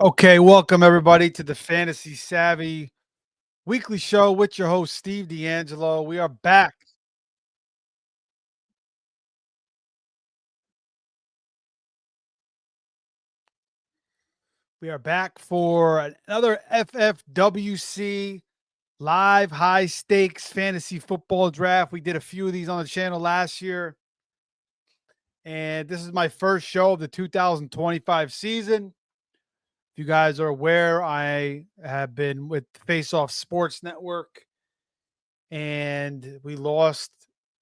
Okay, welcome everybody to the Fantasy Savvy weekly show with your host Steve D'Angelo. We are back. We are back for another FFWC live high stakes fantasy football draft. We did a few of these on the channel last year, and this is my first show of the 2025 season. If you guys are aware, I have been with Face Off Sports Network, and we lost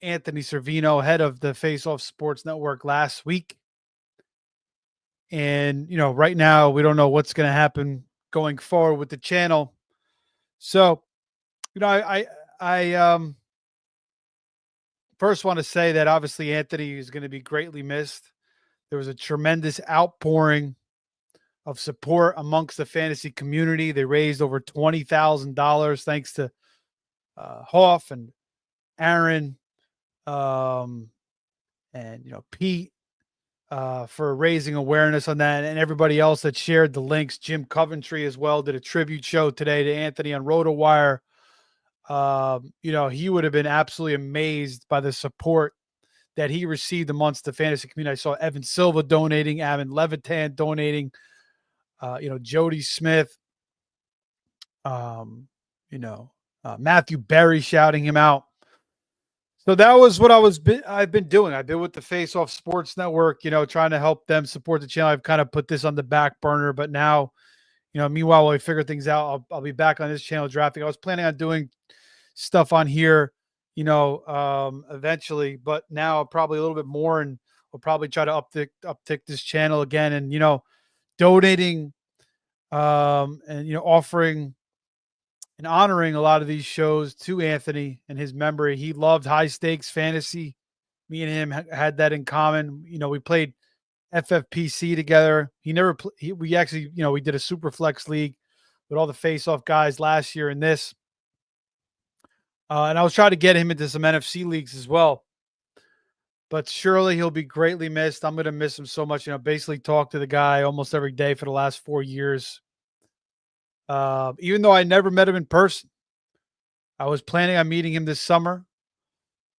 Anthony Servino, head of the Face Off Sports Network, last week. And right now we don't know what's going to happen going forward with the channel. So, I first want to say that obviously Anthony is going to be greatly missed. There was a tremendous outpouring of support amongst the fantasy community. They raised over $20,000 thanks to Hoff and Aaron, and Pete, for raising awareness on that, and everybody else that shared the links. Jim Coventry as well did a tribute show today to Anthony on RotoWire. He would have been absolutely amazed by the support that he received amongst the fantasy community. I saw Evan Silva donating, Evan Levitan donating, Jody Smith, Matthew Berry shouting him out. So that was what I've been doing. I've been with the Face Off Sports Network, trying to help them support the channel. I've kind of put this on the back burner, but now, meanwhile, while we figure things out, I'll be back on this channel drafting. I was planning on doing stuff on here, eventually, but now probably a little bit more, and we'll probably try to uptick this channel again, and donating, and offering and honoring a lot of these shows to Anthony and his memory. He loved high stakes fantasy. Me and him had that in common. We played FFPC together. We actually, we did a super flex league with all the face off guys last year in this. And I was trying to get him into some NFC leagues as well. But surely he'll be greatly missed. I'm going to miss him so much. Basically talk to the guy almost every day for the last 4 years. Even though I never met him in person. I was planning on meeting him this summer.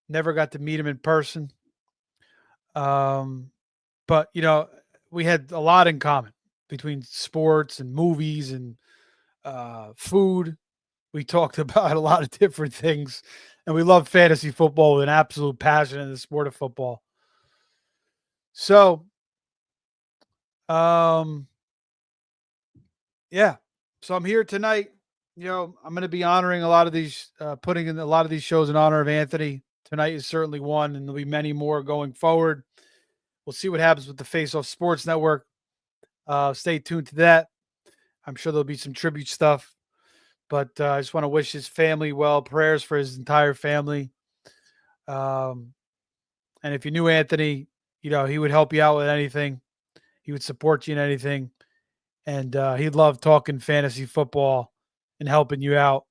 Never got to meet him in person. But, we had a lot in common between sports and movies and food. We talked about a lot of different things. And we love fantasy football with an absolute passion in the sport of football. So, yeah. So I'm here tonight. I'm going to be honoring a lot of these, putting in a lot of these shows in honor of Anthony. Tonight is certainly one, and there'll be many more going forward. We'll see what happens with the Face Off Sports Network. Stay tuned to that. I'm sure there'll be some tribute stuff, but I just want to wish his family well. Prayers for his entire family. And if you knew Anthony, he would help you out with anything. He would support you in anything. And he'd love talking fantasy football and helping you out,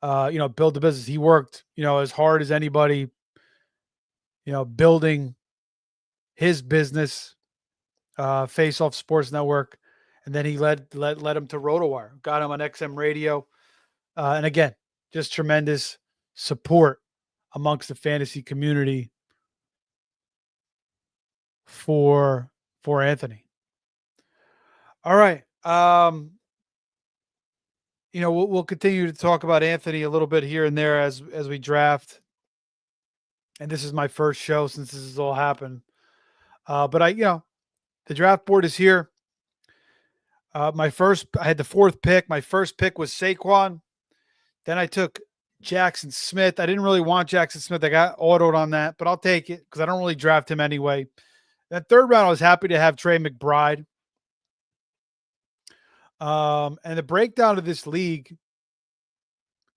build the business. He worked, as hard as anybody, building his business, Face Off Sports Network. And then he led him to RotoWire, got him on XM radio. And again, just tremendous support amongst the fantasy community for Anthony. All right. We'll continue to talk about Anthony a little bit here and there as we draft. And this is my first show since this has all happened. But the draft board is here. I had the fourth pick. My first pick was Saquon. Then I took Jackson Smith. I didn't really want Jackson Smith. I got autoed on that, but I'll take it because I don't really draft him anyway. That third round, I was happy to have Trey McBride. And the breakdown of this league,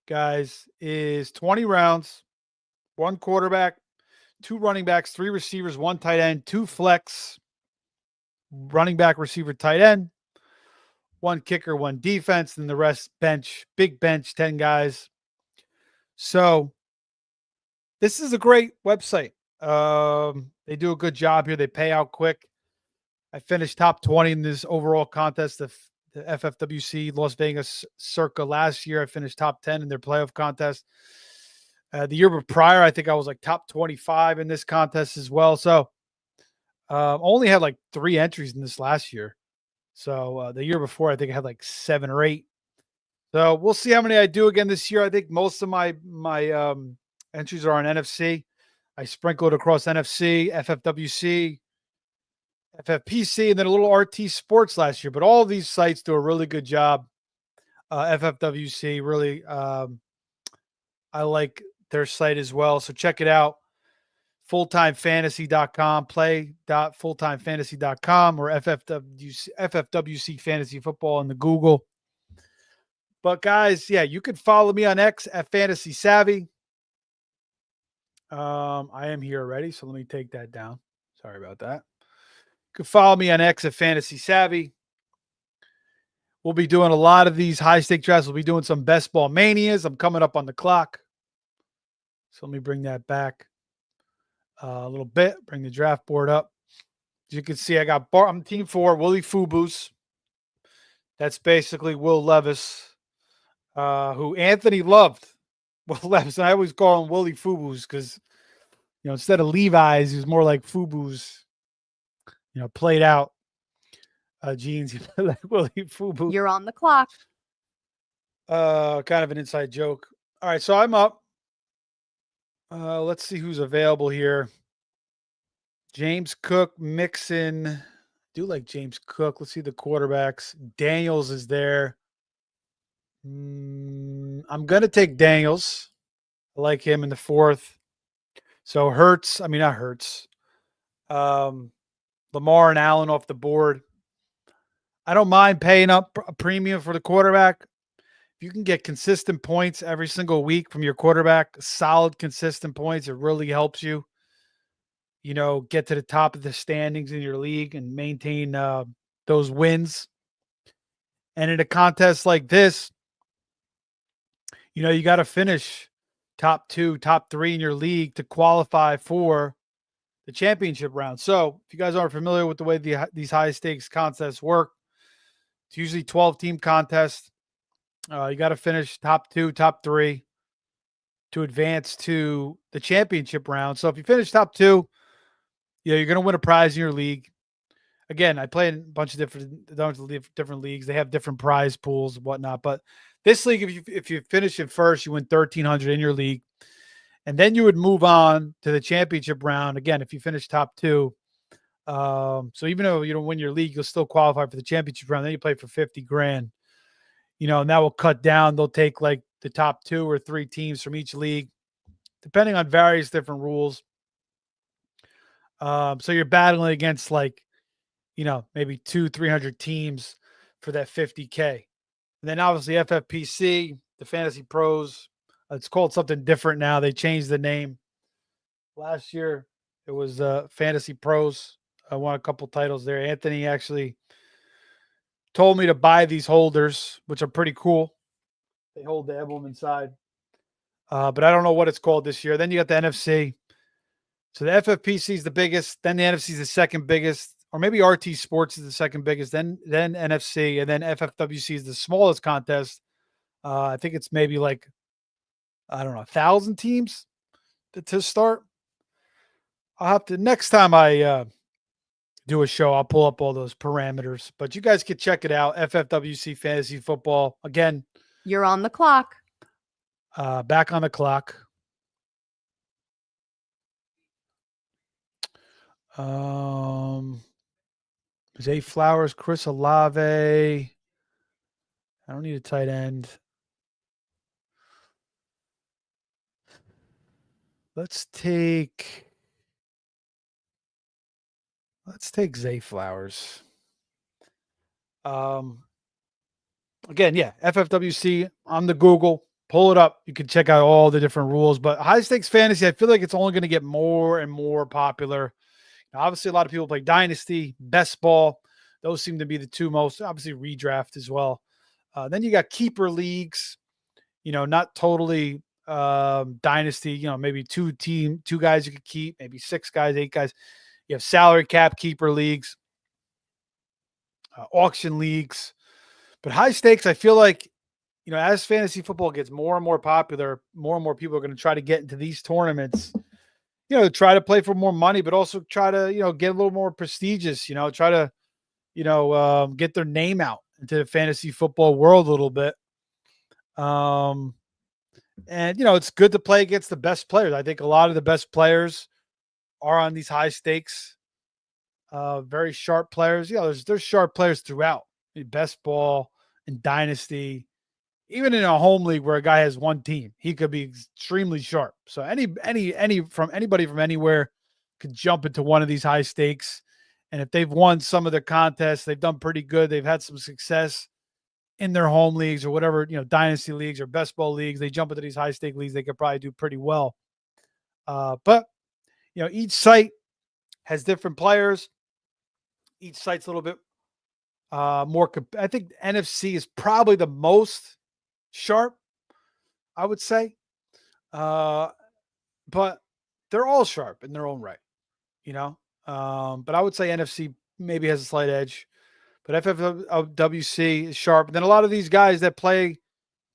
guys, is 20 rounds, 1 quarterback, 2 running backs, 3 receivers, 1 tight end, 2 flex, running back, receiver, tight end, 1 kicker, 1 defense, and the rest bench, big bench, 10 guys. So this is a great website. They do a good job here. They pay out quick. I finished top 20 in this overall contest. the FFWC Las Vegas CIRCA last year. I finished top 10 in their playoff contest. The year prior, I think I was like top 25 in this contest as well. So only had like 3 entries in this last year. So the year before, I think I had like 7 or 8. So we'll see how many I do again this year. I think most of my entries are on NFC. I sprinkled across NFC, FFWC, FFPC, and then a little RT Sports last year. But all of these sites do a really good job. FFWC, really, I like their site as well. So check it out. Fulltimefantasy.com, play.fulltimefantasy.com, or FFWC Fantasy Football in the Google. But guys, yeah, you can follow me on X at Fantasy Savvy. I am here already, so let me take that down. Sorry about that. You can follow me on X at Fantasy Savvy. We'll be doing a lot of these high stake drafts. We'll be doing some best ball manias. I'm coming up on the clock. So let me bring that back a little bit. Bring the draft board up. As you can see, I'm team 4, Willie Fubu's. That's basically Will Levis, who Anthony loved. Will Levis. And I always call him Willie Fubu's because, instead of Levi's, he was more like Fubu's, played out jeans. Like Willie Fubu. You're on the clock. Kind of an inside joke. All right, so I'm up. Let's see who's available here. James Cook, Mixon. I do like James Cook. Let's see the quarterbacks. Daniels is there. I'm going to take Daniels. I like him in the 4th. So not Hurts. Lamar and Allen off the board. I don't mind paying up a premium for the quarterback. If you can get consistent points every single week from your quarterback, solid, consistent points, it really helps you, get to the top of the standings in your league and maintain those wins. And in a contest like this, you got to finish top 2, top 3 in your league to qualify for the championship round. So if you guys aren't familiar with the way these high stakes contests work, it's usually 12-team contest. You got to finish top 2, top 3 to advance to the championship round. So if you finish top 2, you're going to win a prize in your league. Again, I play in a bunch of different leagues. They have different prize pools and whatnot. But this league, if you finish in first, you win $1,300 in your league. And then you would move on to the championship round. Again, if you finish top 2. So even though you don't win your league, you'll still qualify for the championship round. Then you play for $50,000. And that will cut down. They'll take like the top 2 or 3 teams from each league, depending on various different rules. So you're battling against maybe 200-300 teams for that $50K. And then obviously FFPC, the Fantasy Pros, it's called something different now. They changed the name. Last year it was Fantasy Pros. I won a couple titles there. Anthony actually told me to buy these holders, which are pretty cool. They hold the emblem inside. But I don't know what it's called this year. Then you got the NFC. So the FFPC is the biggest. Then the NFC is the second biggest. Or maybe RT Sports is the second biggest. Then NFC. And then FFWC is the smallest contest. I think it's maybe 1,000 teams to start. I'll have to, next time I do a show, I'll pull up all those parameters, but you guys can check it out. FFWC Fantasy Football. Again, you're on the clock. Back on the clock. Zay Flowers, Chris Olave. I don't need a tight end. Let's take Zay Flowers. Again, yeah, FFWC on the Google. Pull it up. You can check out all the different rules. But high stakes fantasy, I feel like it's only going to get more and more popular. Now, obviously, a lot of people play Dynasty, Best Ball. Those seem to be the 2 most. Obviously, redraft as well. Then you got keeper leagues. Not totally Dynasty. Maybe 2 guys you could keep. Maybe 6 guys, 8 guys. You have salary cap keeper leagues, auction leagues. But high stakes, I feel like, as fantasy football gets more and more popular, more and more people are going to try to get into these tournaments, try to play for more money, but also try to, get a little more prestigious, try to, get their name out into the fantasy football world a little bit. And, it's good to play against the best players. I think a lot of the best players are on these high stakes, very sharp players. There's sharp players throughout best ball and dynasty. Even in a home league where a guy has one team, he could be extremely sharp. So anybody from anywhere could jump into one of these high stakes. And if they've won some of their contests, they've done pretty good. They've had some success in their home leagues or whatever, dynasty leagues or best ball leagues. They jump into these high stake leagues, they could probably do pretty well. But each site has different players. Each site's a little bit more. I think NFC is probably the most sharp, I would say. But they're all sharp in their own right, but I would say NFC maybe has a slight edge, but FFWC is sharp. And then a lot of these guys that play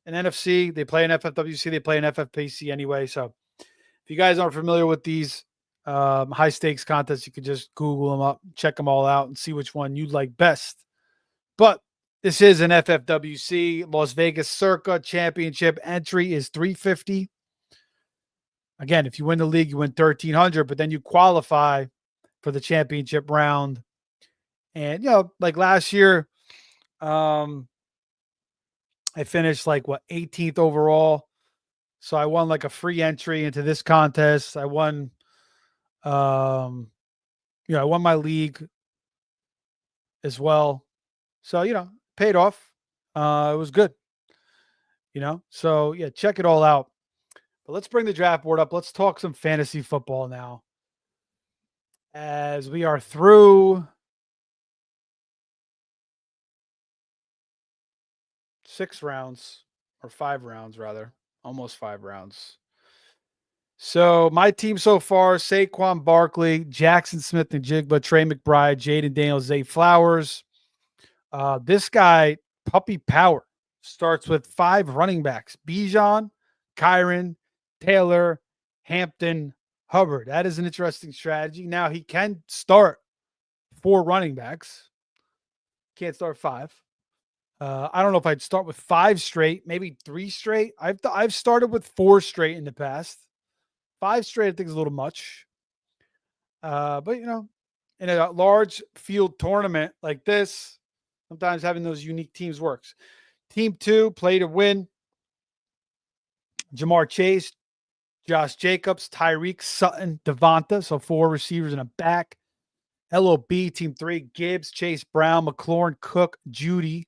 in NFC, they play in FFWC, they play in FFPC anyway. So if you guys aren't familiar with these high stakes contests, you can just Google them up, check them all out and see which one you like best. But this is an FFWC Las Vegas CIRCA championship. Entry is $350. Again, if you win the league, you win $1,300, but then you qualify for the championship round. And, like last year, I finished 18th overall. So I won a free entry into this contest. I won, I won my league as well. So, paid off. It was good, so yeah, check it all out. But let's bring the draft board up. Let's talk some fantasy football now, as we are through 6 rounds, or 5 rounds rather, almost 5 rounds. So my team so far: Saquon Barkley, Jackson Smith-Njigba, Trey McBride, Jaden Daniels, Zay Flowers. This guy, Puppy Power, starts with 5 running backs: Bijan, Kyron, Taylor, Hampton, Hubbard. That is an interesting strategy. Now he can start 4 running backs. Can't start 5. I don't know if I'd start with 5 straight, maybe 3 straight. I've started with 4 straight in the past. 5 straight, I think, is a little much. But in a large field tournament like this, sometimes having those unique teams works. Team 2, play to win: Jamar Chase, Josh Jacobs, Tyreek, Sutton, Devonta. So 4 receivers and a back. LOB, team 3, Gibbs, Chase Brown, McLaurin, Cook, Judy.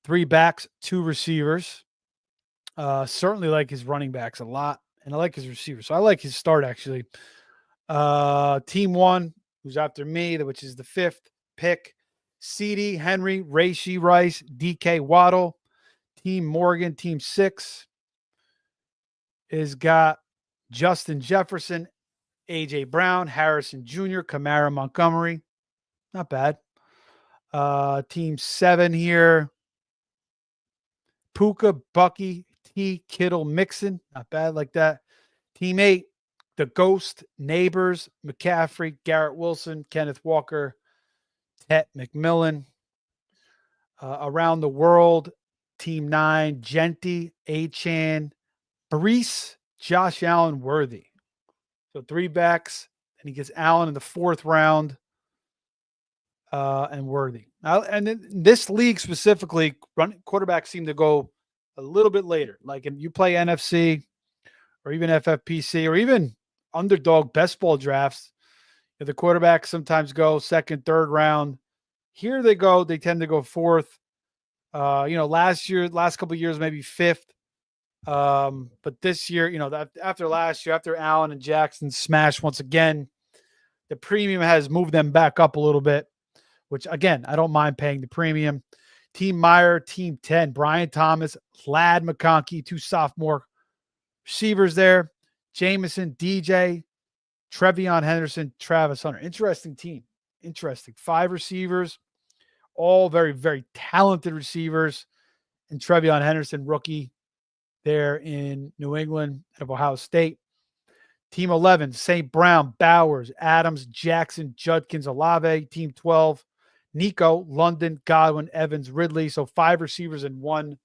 3 backs, 2 receivers. Certainly like his running backs a lot, and I like his receivers. So I like his start, actually. Team 1, who's after me, which is the 5th pick: CD, Henry, Rashee Rice, DK Waddle. Team Morgan, team 6, is got Justin Jefferson, AJ Brown, Harrison Jr., Kamara, Montgomery. Not bad. Team 7 here: Puka, Bucky, T, Kittle, Mixon. Not bad like that. Team 8, the Ghost, Neighbors, McCaffrey, Garrett Wilson, Kenneth Walker, Tet McMillan. Around the World, team 9, Genty, Achan, Brees, Josh Allen, Worthy. So 3 backs, and he gets Allen in the 4th round, and Worthy. And in this league specifically, quarterbacks seem to go a little bit later. Like if you play NFC or even FFPC or even underdog best ball drafts, the quarterbacks sometimes go 2nd, 3rd round. Here they tend to go 4th. Last couple of years, maybe 5th. But this year, that after last year, after Allen and Jackson smashed once again, the premium has moved them back up a little bit, which again, I don't mind paying the premium. Team Meyer, team 10, Brian Thomas, Ladd McConkey, 2 sophomore receivers there: Jameson, DJ, Trevion Henderson, Travis Hunter. Interesting team. Interesting. 5 receivers. All very, very talented receivers. And Trevion Henderson, rookie there in New England out of Ohio State. Team 11, St. Brown, Bowers, Adams, Jackson, Judkins, Olave. Team 12, Nico, London, Godwin, Evans, Ridley. So 5 receivers and 1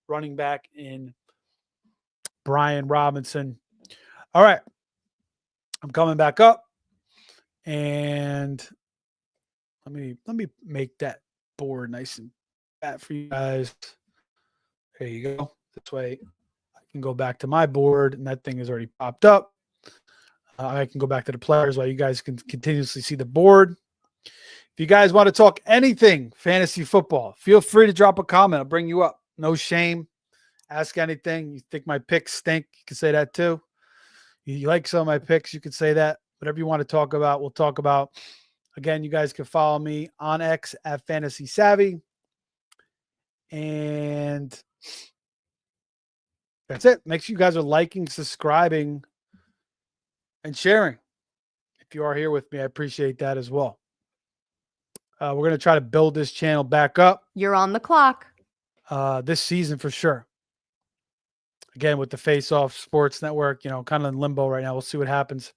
running back in Brian Robinson. All right. I'm coming back up. And let me make that board nice and fat for you guys. There you go. This way I can go back to my board, and that thing is already popped up. I can go back to the players while you guys can continuously see the board. If you guys want to talk anything fantasy football, feel free to drop a comment. I'll bring you up. No shame. Ask anything. You think my picks stink? You can say that too. You like some of my picks? You can say that. Whatever you want to talk about, we'll talk about. Again, you guys can follow me on X at Fantasy Savvy. And that's it. Make sure you guys are liking, subscribing, and sharing. If you are here with me, I appreciate that as well. We're going to try to build this channel back up. You're on the clock. This season for sure. Again, with the Face Off Sports Network, kind of in limbo right now. We'll see what happens.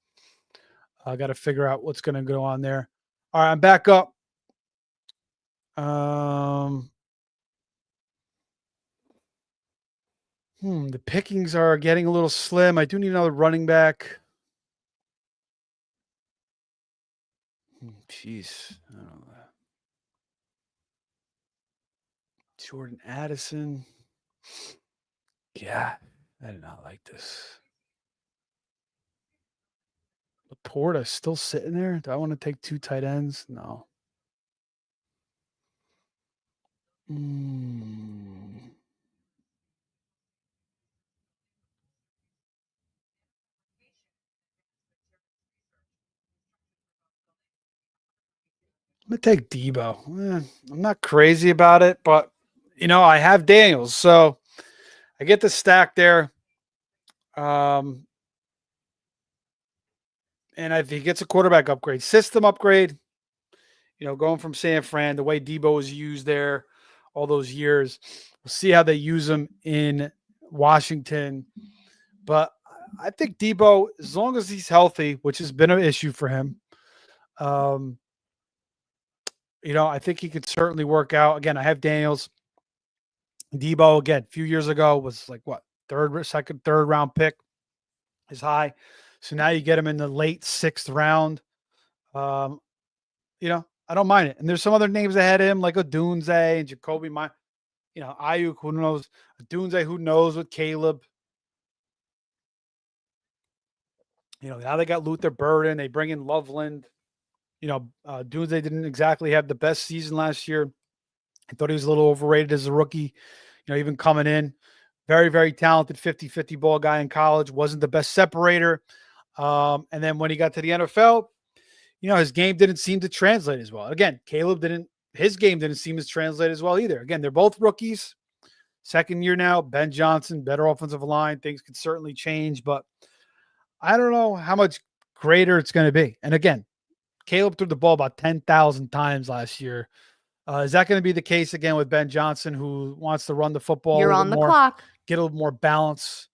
I got to figure out what's going to go on there. All right, I'm back up. The pickings are getting a little slim. I do need another running back. Jeez. I don't know. Jordan Addison. Yeah, I did not like this. Laporta still sitting there. Do I want to take 2 tight ends? No. I'm going to take Debo. I'm not crazy about it, but, I have Daniels. So I get the stack there. And if he gets a quarterback upgrade, system upgrade, going from San Fran, the way Debo was used there all those years, we'll see how they use him in Washington. But I think Debo, as long as he's healthy, which has been an issue for him, I think he could certainly work out. Again, I have Daniels. Debo, again, a few years ago was like what? Third round pick is high. So now you get him in the late 6th round. I don't mind it. And there's some other names ahead of him, like Odunze and Jacoby. Ayuk, who knows? Odunze, who knows with Caleb. Now they got Luther Burden. They bring in Loveland. Odunze didn't exactly have the best season last year. I thought he was a little overrated as a rookie, even coming in. Very, very talented 50-50 ball guy in college. Wasn't the best separator. And then when he got to the NFL, his game didn't seem to translate as well. Again, his game didn't seem to translate as well either. Again, they're both rookies. Second year now, Ben Johnson, better offensive line. Things could certainly change, but I don't know how much greater it's going to be. And again, Caleb threw the ball about 10,000 times last year. Is that going to be the case again with Ben Johnson, who wants to run the football? You're on the clock. Get a little more balance.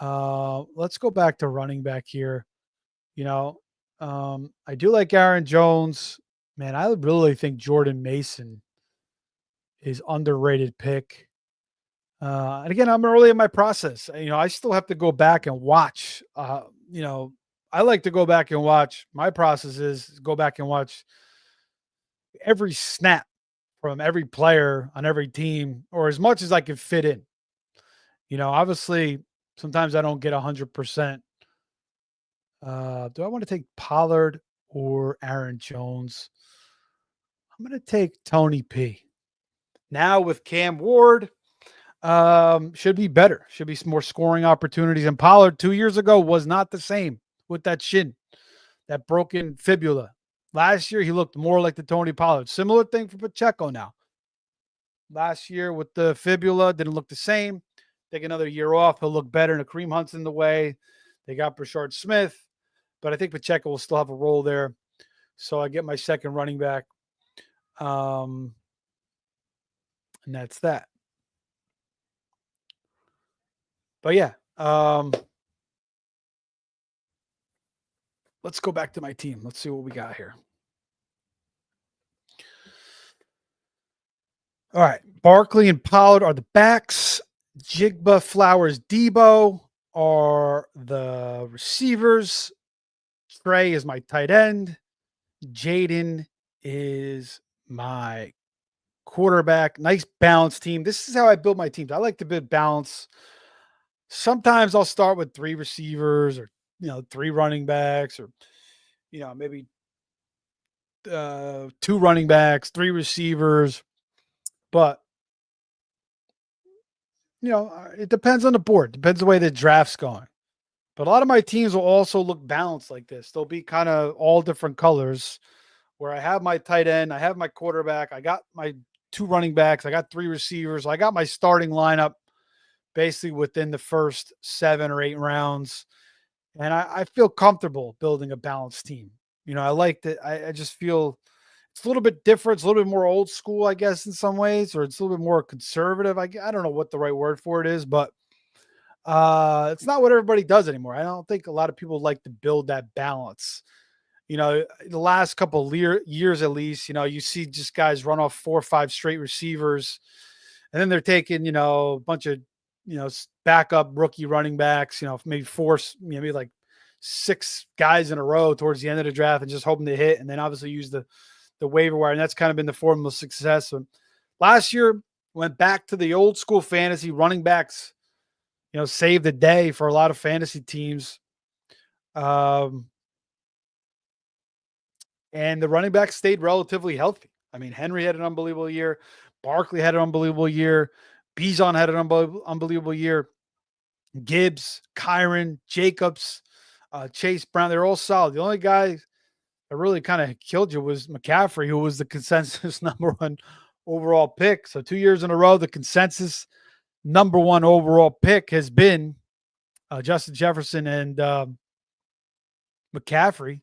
Let's go back to running back here. I do like Aaron Jones. Man, I really think Jordan Mason is underrated pick. And again, I'm early in my process. I still have to go back and watch. I like to go back and watch. My process is go back and watch every snap from every player on every team, or as much as I can fit in. Obviously, sometimes I don't get 100%. Do I want to take Pollard or Aaron Jones? I'm going to take Tony P. Now with Cam Ward, should be better. Should be some more scoring opportunities. And Pollard 2 years ago was not the same with that shin, that broken fibula. Last year, he looked more like the Tony Pollard. Similar thing for Pacheco now. Last year with the fibula, didn't look the same. Take another year off. He'll look better. And Kareem Hunt's in the way. They got Brashard Smith. But I think Pacheco will still have a role there. So I get my second running back. And that's that. But yeah, let's go back to my team. Let's see what we got here. All right. Barkley and Pollard are the backs. Jigba, Flowers, Debo are the receivers. Trey is my tight end. Jaden is my quarterback. Nice balanced team. This is how I build my teams. I like to build balance. Sometimes I'll start with 3 receivers or 3 running backs or maybe 2 running backs, 3 receivers. But it depends on the board. Depends the way the draft's going. But a lot of my teams will also look balanced like this. They'll be kind of all different colors where I have my tight end, I have my quarterback, I got my 2 running backs, I got 3 receivers, I got my starting lineup basically within the first 7 or 8 rounds. And I feel comfortable building a balanced team. I like that. I just feel it's a little bit different. It's a little bit more old school, I guess, in some ways, or it's a little bit more conservative. I don't know what the right word for it is, but it's not what everybody does anymore. I don't think a lot of people like to build that balance. The last couple of years at least, you see just guys run off 4 or 5 straight receivers, and then they're taking, a bunch of, backup rookie running backs, maybe 4, maybe like 6 guys in a row towards the end of the draft and just hoping to hit, and then obviously use the waiver wire. And that's kind of been the formula of success. So last year went back to the old school fantasy running backs, saved the day for a lot of fantasy teams. And the running backs stayed relatively healthy. I mean, Henry had an unbelievable year. Barkley had an unbelievable year. Bijan had an unbelievable year. Gibbs, Kyron, Jacobs, Chase Brown, they're all solid. The only guy that really kind of killed you was McCaffrey, who was the consensus number 1 overall pick. So 2 years in a row, the consensus number 1 overall pick has been Justin Jefferson and McCaffrey.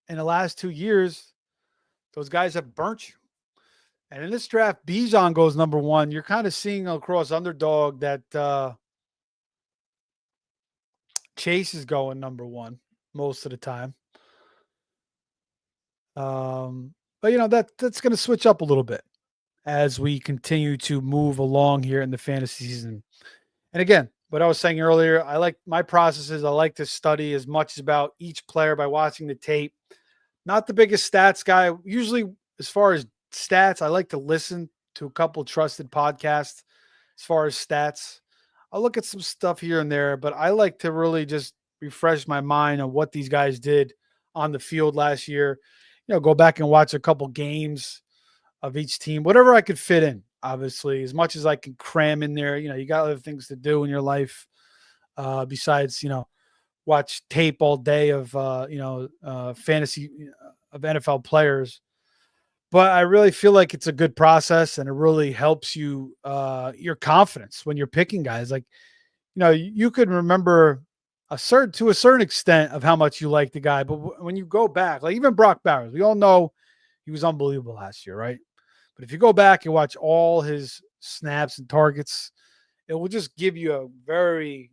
In the last 2 years, those guys have burnt you. And in this draft, Bijan goes number 1. You're kind of seeing across underdog that Chase is going number 1 most of the time. But that's going to switch up a little bit as we continue to move along here in the fantasy season. And again, what I was saying earlier, I like my processes. I like to study as much about each player by watching the tape. Not the biggest stats guy. Usually, as far as stats, I like to listen to a couple trusted podcasts as far as stats. I'll look at some stuff here and there, but I like to really just refresh my mind on what these guys did on the field last year. Go back and watch a couple games of each team, whatever I could fit in, obviously, as much as I can cram in there. You got other things to do in your life besides, watch tape all day of, fantasy of NFL players. But I really feel like it's a good process, and it really helps you, your confidence when you're picking guys. Like, you can remember to a certain extent of how much you like the guy. But when you go back, like even Brock Bowers, we all know he was unbelievable last year, right? But if you go back and watch all his snaps and targets, it will just give you a very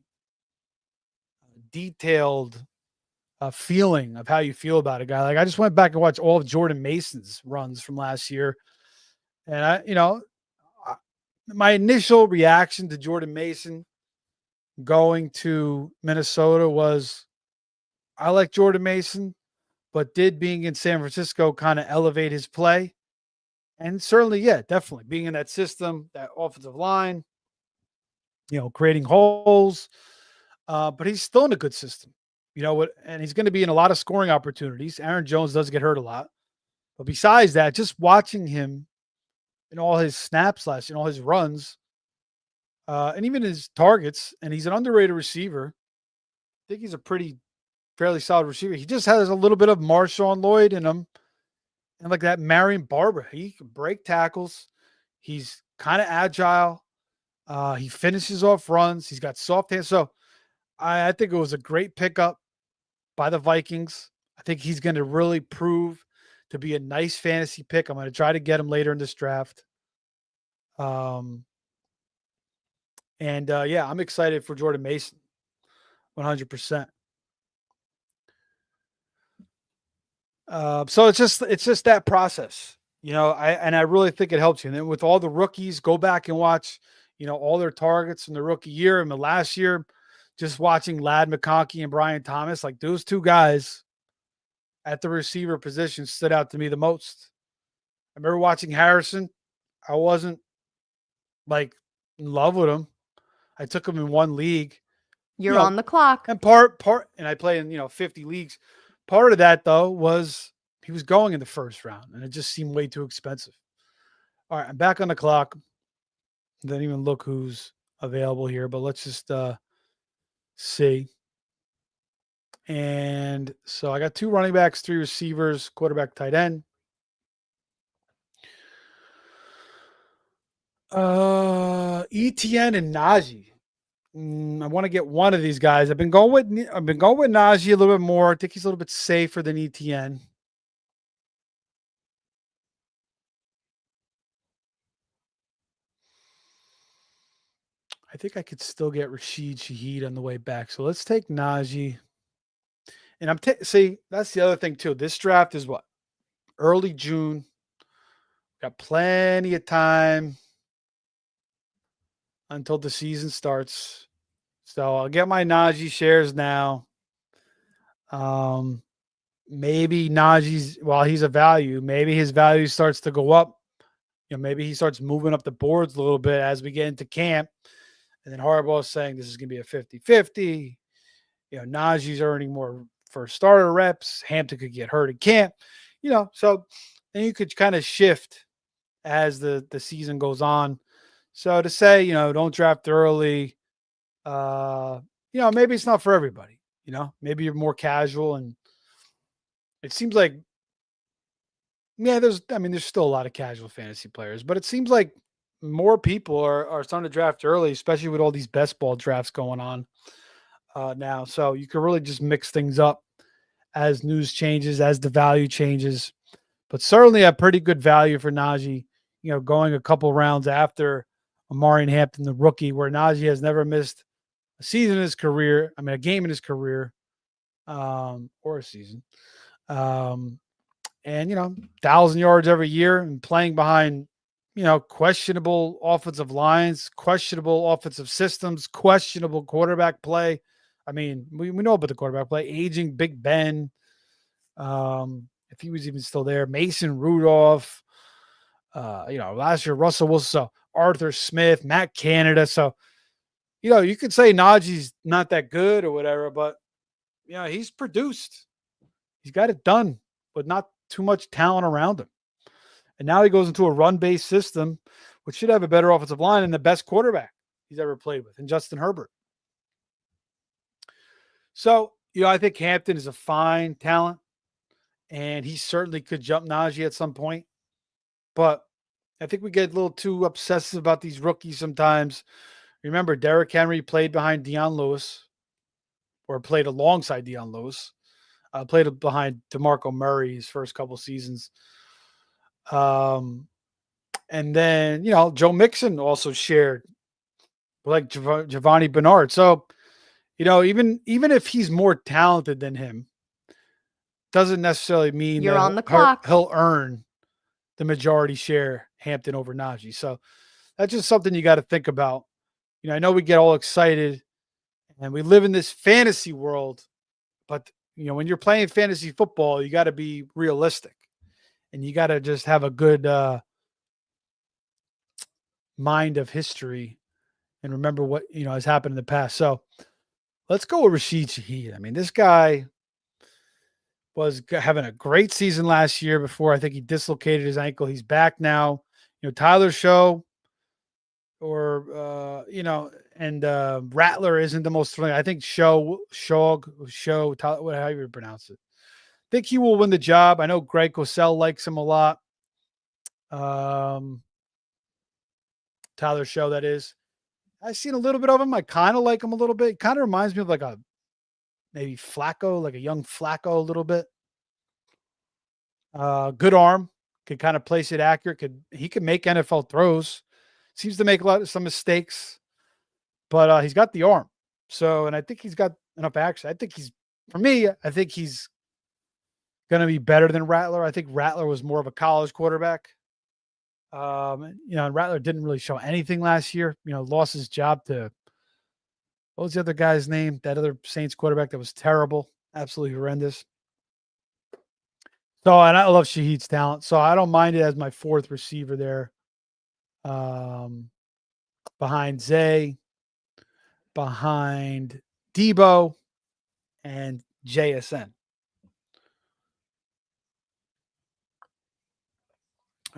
detailed feeling of how you feel about a guy. Like I just went back and watched all of Jordan Mason's runs from last year. And my initial reaction to Jordan Mason going to Minnesota was, I like Jordan Mason, but did being in San Francisco kind of elevate his play? And certainly, yeah, definitely being in that system, that offensive line, creating holes. But he's still in a good system, and he's going to be in a lot of scoring opportunities. Aaron Jones does get hurt a lot. But besides that, just watching him in all his snaps last year, all his runs, and even his targets, and he's an underrated receiver. I think he's a fairly solid receiver. He just has a little bit of Marshawn Lloyd in him, and like that Marion Barber. He can break tackles. He's kind of agile. He finishes off runs. He's got soft hands. So I think it was a great pickup by the Vikings. I think he's going to really prove to be a nice fantasy pick. I'm going to try to get him later in this draft. Um, and yeah, I'm excited for Jordan Mason, 100%. So it's just that process, I really think it helps you. And then with all the rookies, go back and watch, all their targets from the rookie year and the last year. Just watching Lad McConkey and Brian Thomas, like those two guys at the receiver position stood out to me the most. I remember watching Harrison. I wasn't like in love with him. I took him in one league, you You're know, on the clock. and part, and I play in 50 leagues. Part of that though was he was going in the first round, and it just seemed way too expensive. All right, I'm back on the clock. Didn't even look who's available here, but let's just see. And so I got 2 running backs, 3 receivers, quarterback, tight end. ETN and Najee. I want to get one of these guys. I've been going with Najee a little bit more. I think he's a little bit safer than ETN. I think I could still get Rashid Shaheed on the way back. So let's take Najee. And see, that's the other thing too. This draft is what? Early June. Got plenty of time until the season starts. So I'll get my Najee shares now. Maybe Najee's, while he's a value, maybe his value starts to go up. Maybe he starts moving up the boards a little bit as we get into camp. And then Harbaugh is saying this is going to be a 50-50. Najee's earning more for starter reps. Hampton could get hurt in camp. So then you could kind of shift as the season goes on. So to say, don't draft early, maybe it's not for everybody. Maybe you're more casual, and it seems like, yeah, there's still a lot of casual fantasy players, but it seems like more people are starting to draft early, especially with all these best ball drafts going on now. So you can really just mix things up as news changes, as the value changes. But certainly a pretty good value for Najee, going a couple rounds after Amari Hampton, the rookie, where Najee has never missed a season in his career. A game in his career, or a season. And 1,000 yards every year and playing behind, questionable offensive lines, questionable offensive systems, questionable quarterback play. We know about the quarterback play, aging Big Ben. If he was even still there, Mason Rudolph, last year, Russell Wilson, so Arthur Smith, Matt Canada. So, you could say Najee's not that good or whatever, but, he's produced. He's got it done, but not too much talent around him. And now he goes into a run-based system, which should have a better offensive line and the best quarterback he's ever played with, and Justin Herbert. So, I think Hampton is a fine talent, and he certainly could jump Najee at some point. But I think we get a little too obsessive about these rookies sometimes. Remember, Derrick Henry played behind Deion Lewis, or played alongside Deion Lewis. Played behind DeMarco Murray his first couple seasons. And then, Joe Mixon also shared like Giovanni Bernard. So, even if he's more talented than him, doesn't necessarily mean You're that on the clock. he'll earn the majority share Hampton over Najee. So that's just something you got to think about. I know we get all excited and we live in this fantasy world, but when you're playing fantasy football, you got to be realistic, and you got to just have a good mind of history and remember what has happened in the past. So let's go with Rashid Shaheed. This guy was having a great season last year before I think he dislocated his ankle. He's back now. Tyler Show or Rattler isn't the most thrilling. I think Show, however you pronounce it. I think he will win the job. I know Greg Cosell likes him a lot. Tyler Show, that is. I've seen a little bit of him. I kind of like him a little bit. Kind of reminds me of like maybe Flacco, like a young Flacco a little bit. Good arm. Could kind of place it accurate. He could make NFL throws. seems to make some mistakes, but he's got the arm. So, and I think he's got enough action. I think I think he's going to be better than Rattler. I think Rattler was more of a college quarterback. And Rattler didn't really show anything last year. Lost his job to, what was the other guy's name? That other Saints quarterback that was terrible, absolutely horrendous. So, and I love Shaheed's talent. So I don't mind it as my fourth receiver there. Behind Zay, behind Debo, and JSN.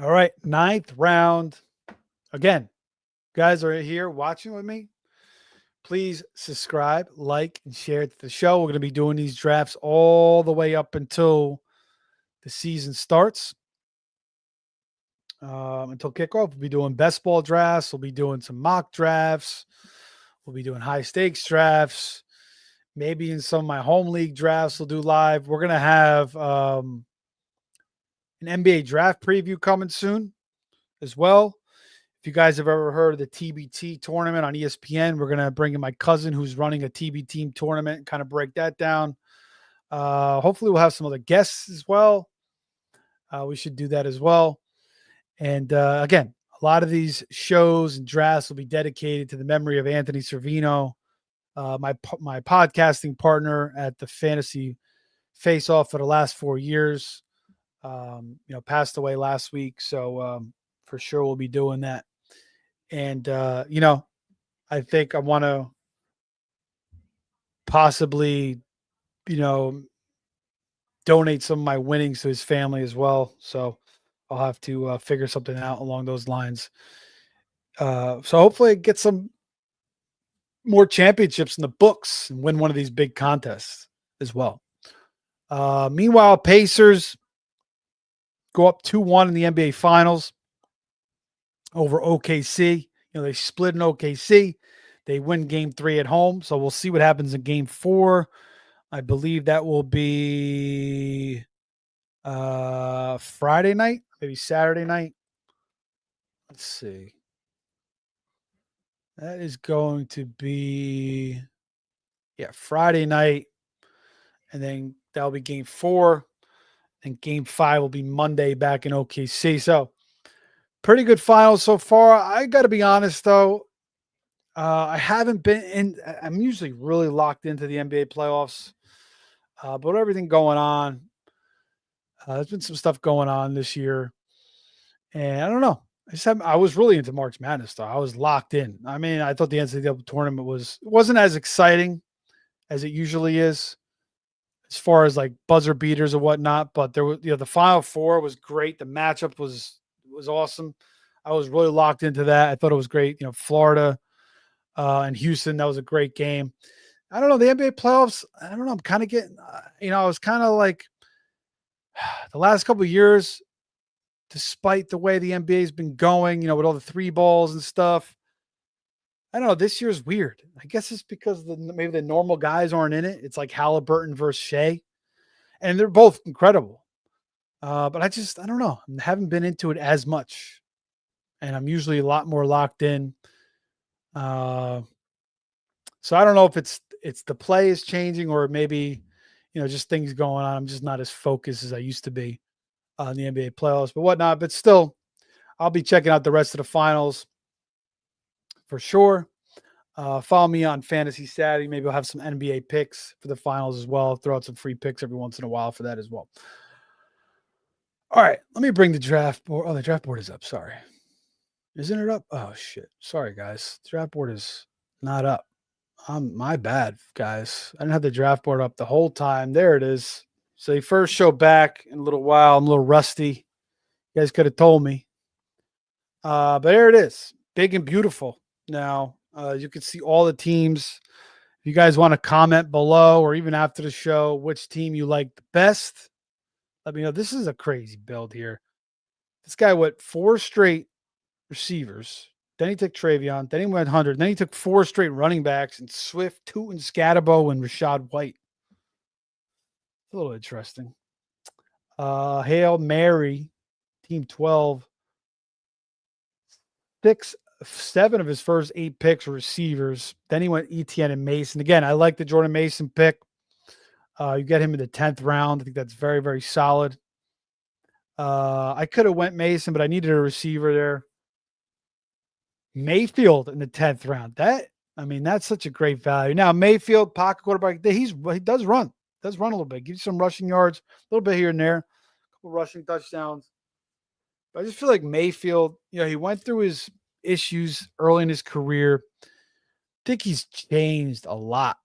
All right, 9th round. Again, guys are here watching with me. Please subscribe, like, and share the show. We're going to be doing these drafts all the way up until the season starts. Until kickoff, we'll be doing best ball drafts. We'll be doing some mock drafts. We'll be doing high stakes drafts. Maybe in some of my home league drafts, we'll do live. We're going to have an NBA draft preview coming soon as well. If you guys have ever heard of the TBT tournament on ESPN, we're going to bring in my cousin who's running a TBT tournament and kind of break that down. Hopefully we'll have some other guests as well. We should do that as well. And again, a lot of these shows and drafts will be dedicated to the memory of Anthony Servino, my podcasting partner at the Fantasy Face-Off for the last 4 years. Passed away last week. So for sure we'll be doing that. And, I think I want to possibly, donate some of my winnings to his family as well. So I'll have to figure something out along those lines. So hopefully get some more championships in the books and win one of these big contests as well. Meanwhile, Pacers go up 2-1 in the NBA Finals over OKC. They split in OKC. They win game 3 at home. So we'll see what happens in game 4. I believe that will be Friday night, maybe Saturday night. Let's see. That is going to be, Friday night. And then that'll be game 4. And game 5 will be Monday back in OKC. So pretty good finals so far. I got to be honest, though. I haven't been in. I'm usually really locked into the NBA playoffs. But with everything going on, there's been some stuff going on this year. And I don't know. I was really into March Madness, though. I was locked in. I mean, I thought the NCAA tournament wasn't as exciting as it usually is, as far as like buzzer beaters and whatnot. But there was, the Final Four was great. The matchup was awesome. I was really locked into that. I thought it was great. Florida and Houston, that was a great game. I don't know, the NBA playoffs. I don't know. I'm kind of getting, I was kind of like the last couple of years, despite the way the NBA has been going, with all the 3 balls and stuff. I don't know. This year's weird. I guess it's because maybe the normal guys aren't in it. It's like Halliburton versus Shea, and they're both incredible. But I don't know. I haven't been into it as much, and I'm usually a lot more locked in. So I don't know if it's the play is changing or maybe, just things going on. I'm just not as focused as I used to be on the NBA playoffs, but whatnot. But still, I'll be checking out the rest of the finals for sure. Follow me on Fantasy Saturday. Maybe I'll have some NBA picks for the finals as well. Throw out some free picks every once in a while for that as well. All right, let me bring the draft board. Oh, the draft board is up. Sorry. Isn't it up? Oh, shit. Sorry, guys. The draft board is not up. My bad, guys. I didn't have the draft board up the whole time. There it is. So the first show back in a little while. I'm a little rusty. You guys could have told me. But there it is. Big and beautiful. Now, you can see all the teams. If you guys want to comment below or even after the show, which team you like the best, let me know. This is a crazy build here. This guy went 4 straight receivers. Then he took Travion. Then he went 100. Then he took 4 straight running backs and Swift, Tootin, Scatterbo, and Rashad White. A little interesting. Hail Mary, team 12. 6 7 of his first 8 picks were receivers. Then he went ETN and Mason. Again, I like the Jordan Mason pick. You get him in the 10th round. I think that's very, very solid. I could have went Mason, but I needed a receiver there. Mayfield in the 10th round. That's such a great value. Now, Mayfield, pocket quarterback, he does run. Does run a little bit. Gives you some rushing yards, a little bit here and there, a couple rushing touchdowns. But I just feel like Mayfield, he went through his issues early in his career. I think he's changed a lot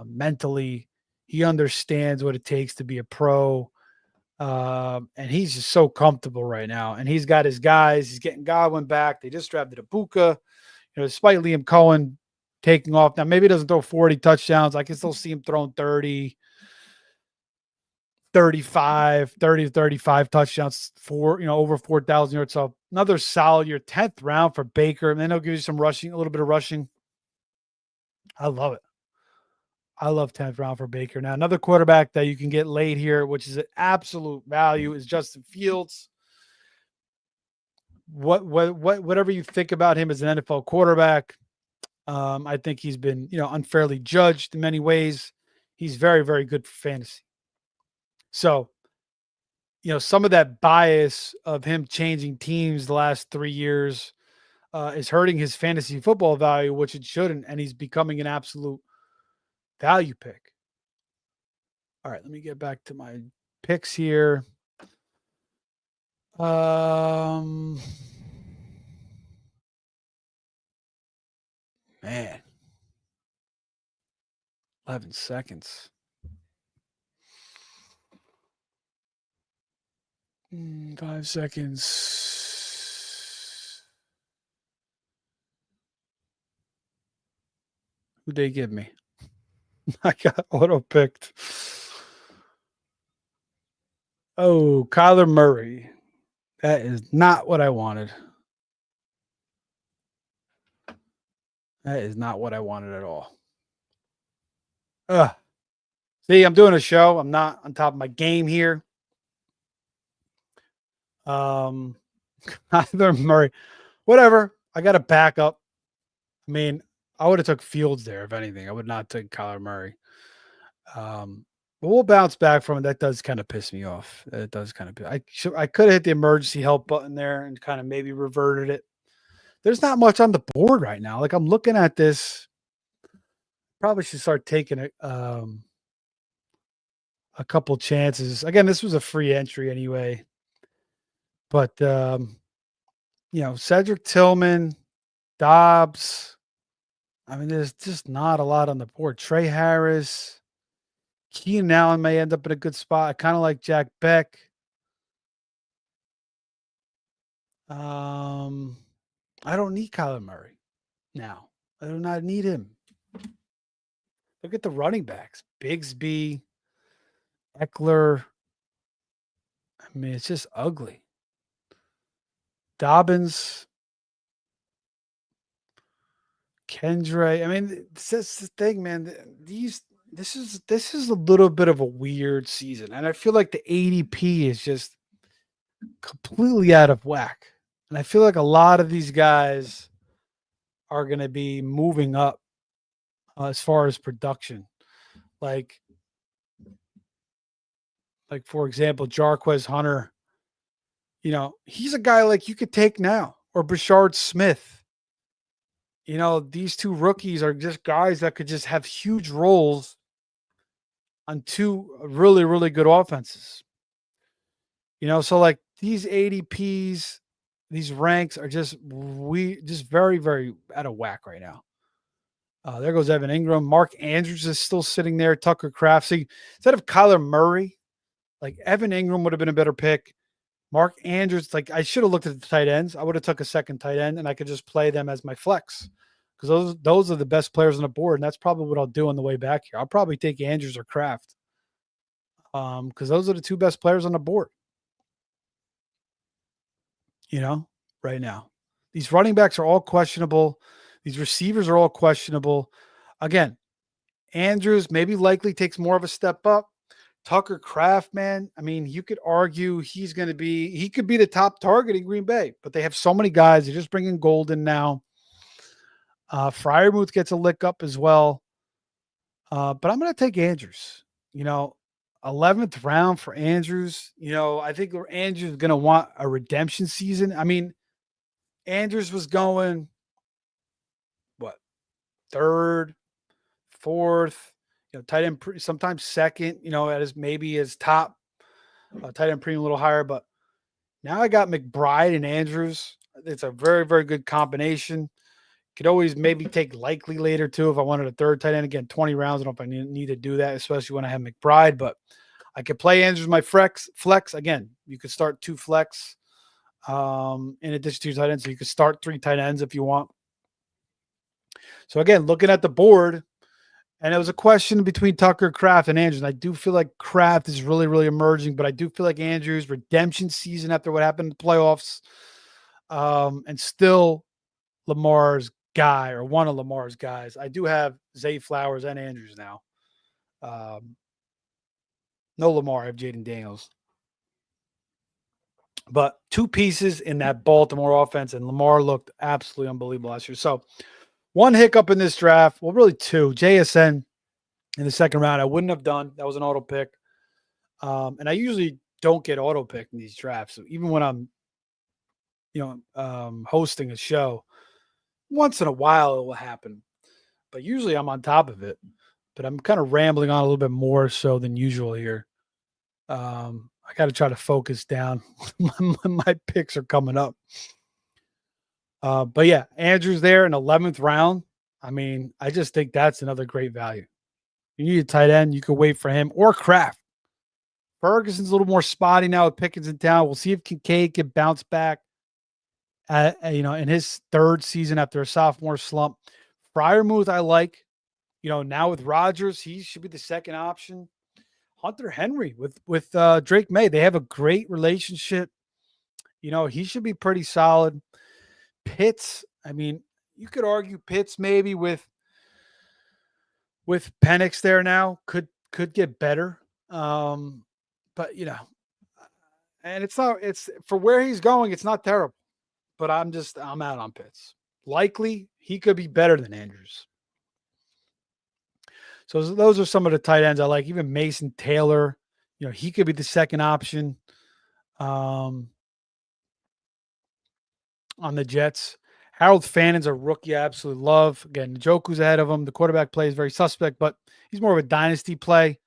mentally. He understands what it takes to be a pro. And he's just so comfortable right now. And he's got his guys. He's getting Godwin back. They just drafted Ibuka. Despite Liam Cohen taking off. Now, maybe he doesn't throw 40 touchdowns. I can still see him throwing 30 to 35 touchdowns, over 4,000 yards. So another solid year, 10th round for Baker. And then he'll give you some rushing, a little bit of rushing. I love it. I love 10th round for Baker. Now, another quarterback that you can get late here, which is an absolute value, is Justin Fields. Whatever you think about him as an NFL quarterback, I think he's been, unfairly judged in many ways. He's very, very good for fantasy. So, some of that bias of him changing teams the last 3 years is hurting his fantasy football value, which it shouldn't, and he's becoming an absolute value pick. All right, let me get back to my picks here. Man. 11 seconds. 5 seconds. Who'd they give me? I got auto picked. Oh, Kyler Murray. That is not what I wanted. That is not what I wanted at all. See, I'm doing a show. I'm not on top of my game here. Kyler Murray. Whatever. I got a backup. I would have took Fields there, if anything. I would not take Kyler Murray. But we'll bounce back from it. That does kind of piss me off. It does kind of. I could have hit the emergency help button there and kind of maybe reverted it. There's not much on the board right now. Like, I'm looking at this. Probably should start taking a couple chances. Again, this was a free entry anyway. But Cedric Tillman, Dobbs. There's just not a lot on the board. Trey Harris, Keenan Allen may end up in a good spot. I kind of like Jack Beck. I don't need Kyler Murray now. I do not need him. Look at the running backs. Bigsby, Eckler. It's just ugly. Dobbins. Kendre. This is the thing, man. This is a little bit of a weird season. And I feel like the ADP is just completely out of whack. And I feel like a lot of these guys are going to be moving up as far as production. Like for example, Jarquez Hunter, he's a guy like you could take now, or Brashard Smith. These two rookies are just guys that could just have huge roles on two really, really good offenses. So like these ADPs, these ranks are just very, very out of whack right now. There goes Evan Ingram. Mark Andrews is still sitting there. Tucker Kraft. See, instead of Kyler Murray, like Evan Ingram would have been a better pick. Mark Andrews, like I should have looked at the tight ends. I would have took a second tight end and I could just play them as my flex, because those are the best players on the board. And that's probably what I'll do on the way back here. I'll probably take Andrews or Kraft, because those are the two best players on the board. Right now, these running backs are all questionable. These receivers are all questionable. Again, Andrews maybe likely takes more of a step up. Tucker Kraft, man. I mean, you could argue he could be the top target in Green Bay, but they have so many guys. They're just bringing Golden now. Fryermuth gets a lick up as well. But I'm going to take Andrews. 11th round for Andrews. I think Andrews is going to want a redemption season. I mean, Andrews was going, what, third, fourth, tight end, sometimes second, at his top, tight end premium a little higher. But now I got McBride and Andrews. It's a very, very good combination. Could always maybe take Likely later too if I wanted a third tight end. Again, 20 rounds. I don't know if I need to do that, especially when I have McBride. But I could play Andrews my flex. Again, you could start 2 flex in addition to your tight ends. So you could start 3 tight ends if you want. So again, looking at the board, and it was a question between Tucker, Kraft, and Andrews. And I do feel like Kraft is really, really emerging, but I do feel like Andrews' redemption season after what happened in the playoffs, and still Lamar's guy or one of Lamar's guys. I do have Zay Flowers and Andrews now. No Lamar, I have Jaden Daniels. But 2 pieces in that Baltimore offense, and Lamar looked absolutely unbelievable last year. So 1 hiccup in this draft. Well, really 2. JSN in the second round, I wouldn't have done. That was an auto pick. And I usually don't get auto picked in these drafts. So even when I'm, hosting a show, once in a while it will happen. But usually I'm on top of it. But I'm kind of rambling on a little bit more so than usual here. I got to try to focus down. My picks are coming up. But yeah, Andrews there in 11th round. I mean, I just think that's another great value. You need a tight end, you could wait for him or Kraft. Ferguson's a little more spotty now with Pickens in town. We'll see if Kincaid can bounce back in his 3rd season after a sophomore slump. Fryermuth, I like. Now with Rodgers, he should be the second option. Hunter Henry with Drake May, they have a great relationship. He should be pretty solid. Pitts, I mean, you could argue Pitts maybe with Penix there now could get better. But and it's for where he's going, it's not terrible. But I'm out on Pitts. Likely he could be better than Andrews. So those are some of the tight ends I like. Even Mason Taylor, he could be the second option on the Jets. Harold Fannon's a rookie I absolutely love. Again, Njoku's ahead of him. The quarterback play is very suspect, but he's more of a dynasty play.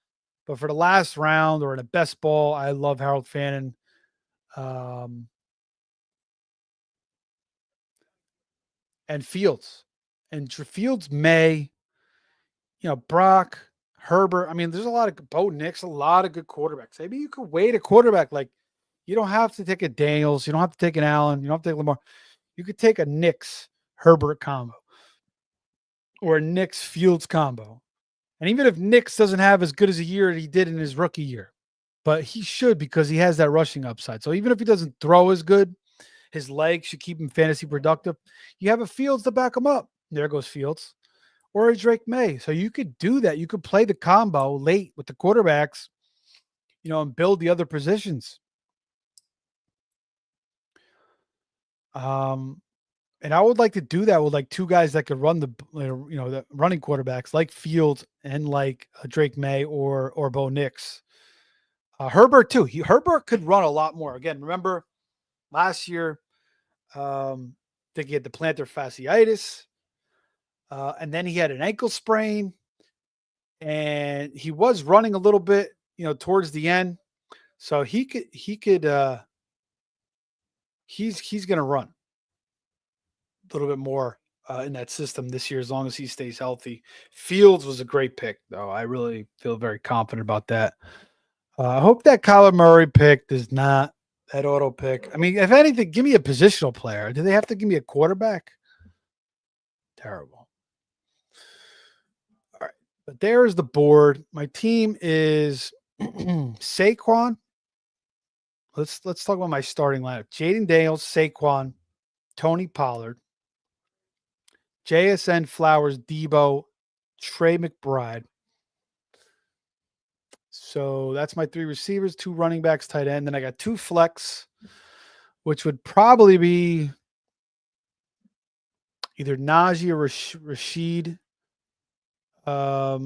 But for the last round or in a best ball, I love Harold Fannon. And Fields. And Fields may, Brock, Herbert. I mean, there's a lot of Bo Nix, a lot of good quarterbacks. Maybe you could wait a quarterback. Like, you don't have to take a Daniels. You don't have to take an Allen. You don't have to take Lamar. You could take a Nix Herbert combo or a Nix Fields combo. And even if Nix doesn't have as good as a year he did in his rookie year, but he should because he has that rushing upside. So even if he doesn't throw as good, his legs should keep him fantasy productive. You have a Fields to back him up. There goes Fields. Or a Drake May. So you could do that. You could play the combo late with the quarterbacks, and build the other positions. And I would like to do that with like 2 guys that could run the running quarterbacks like Fields and like Drake May or Bo Nix. Herbert too. Herbert could run a lot more. Again, remember last year, I think he had the plantar fasciitis, and then he had an ankle sprain, and he was running a little bit, towards the end. So he's going to run a little bit more in that system this year as long as he stays healthy. Fields was a great pick, though. I really feel very confident about that. I hope that Kyler Murray pick is not that auto pick. I mean, if anything, give me a positional player. Do they have to give me a quarterback? Terrible. All right. But there's the board. My team is Saquon. Let's talk about my starting lineup. Jaden Daniels, Saquon, Tony Pollard, JSN, Flowers, Debo, Trey McBride. So that's my 3 receivers, 2 running backs, tight end. Then I got 2 flex, which would probably be either Najee or Rashid. Yeah,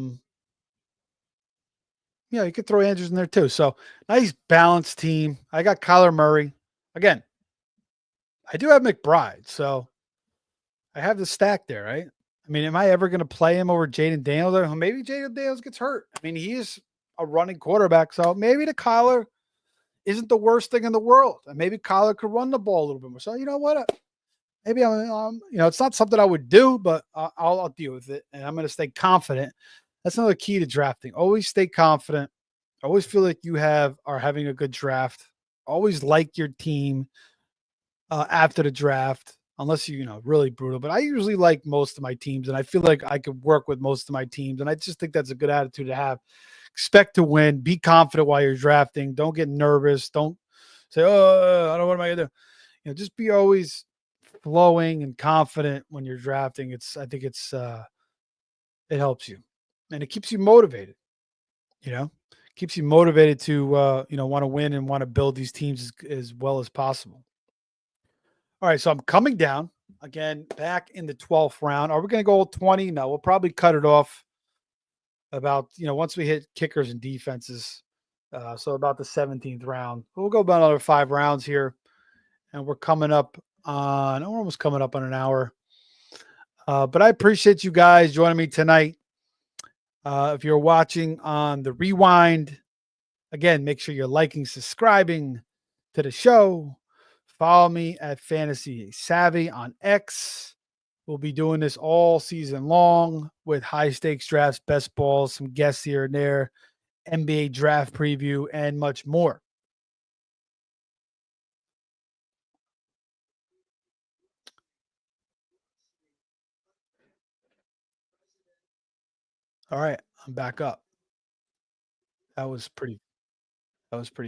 you could throw Andrews in there too. So nice balanced team. I got Kyler Murray. Again, I do have McBride, so I have the stack there, right? I mean, am I ever going to play him over Jaden Daniels? Or maybe Jaden Daniels gets hurt. I mean, he is a running quarterback, so maybe the Kyler isn't the worst thing in the world. And maybe Kyler could run the ball a little bit more. So you know what? Maybe it's not something I would do, but I'll deal with it, and I'm going to stay confident. That's another key to drafting. Always stay confident. Always feel like you are having a good draft. Always like your team after the draft, unless really brutal. But I usually like most of my teams, and I feel like I could work with most of my teams, and I just think that's a good attitude to have. Expect to win. Be confident while you're drafting. Don't get nervous. Don't say, "Oh, I don't know what am I gonna do." Just be always flowing and confident when you're drafting. I think it helps you, and it keeps you motivated. You know, keeps you motivated to want to win and want to build these teams as well as possible. All right, so I'm coming down again, back in the 12th round. Are we going to go 20? No, we'll probably cut it off about once we hit kickers and defenses. So about the 17th round, we'll go about another 5 rounds here, and we're almost coming up on an hour. But I appreciate you guys joining me tonight. If you're watching on the rewind, again, make sure you're liking, subscribing to the show. Follow me at Fantasy Savvy on X. We'll be doing this all season long with high stakes drafts, best balls, some guests here and there, NBA draft preview, and much more. All right, I'm back up. That was pretty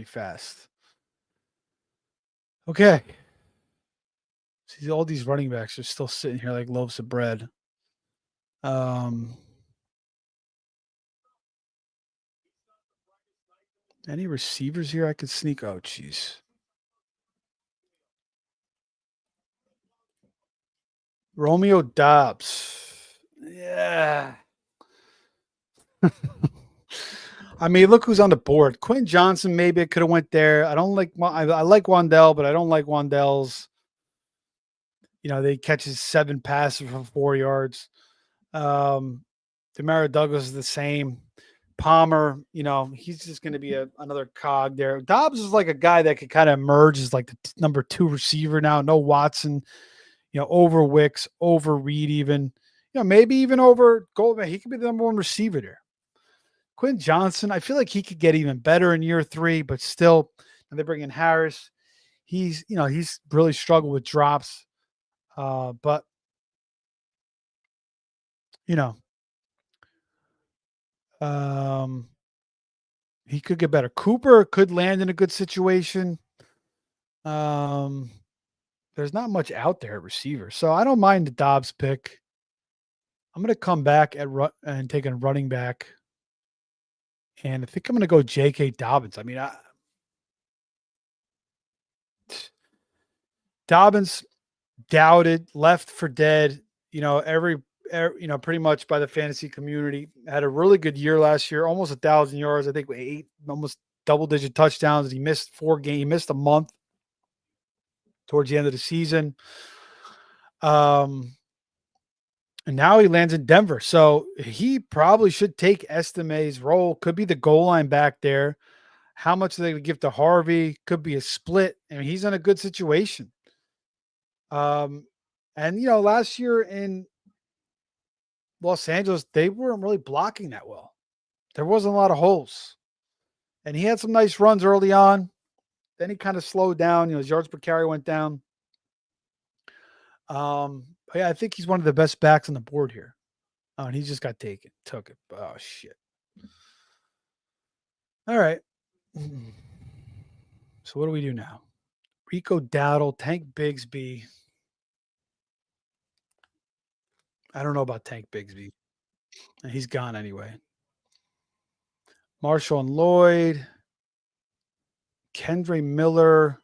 fast. Okay. See, all these running backs are still sitting here like loaves of bread. Any receivers here I could sneak? Oh, jeez. Romeo Dobbs. Yeah. I mean, look who's on the board. Quinn Johnson, maybe it could have went there. I don't like I like Wandell, but I don't like Wandell's. They catches 7 passes for 4 yards. Demario Douglas is the same. Palmer, he's just going to be another cog there. Dobbs is like a guy that could kind of emerge as like the number 2 receiver now. No Watson, over Wicks, over Reed, even, maybe even over Goldman. He could be the number 1 receiver there. Quinn Johnson, I feel like he could get even better in year 3, but still, and they bring in Harris. He's really struggled with drops. But he could get better. Cooper could land in a good situation. There's not much out there at receiver, so I don't mind the Dobbs pick. I'm going to come back and take a running back, and I think I'm going to go J.K. Dobbins. I mean, Dobbins doubted, left for dead. Pretty much by the fantasy community. Had a really good year last year, almost 1,000 yards. I think 8, almost double-digit touchdowns. He missed 4 games. He missed a month towards the end of the season. And now he lands in Denver. So he probably should take Estime's role. Could be the goal line back there. How much are they going to give to Harvey? Could be a split. I mean, he's in a good situation. And last year in Los Angeles, they weren't really blocking that well. There wasn't a lot of holes. And he had some nice runs early on. Then he kind of slowed down. His yards per carry went down. But yeah, I think he's one of the best backs on the board here. Oh, and he just got took it. Oh, shit. All right. So what do we do now? Rico Dowdle, Tank Bigsby. I don't know about Tank Bigsby. He's gone anyway. Marshall and Lloyd. Kendre Miller.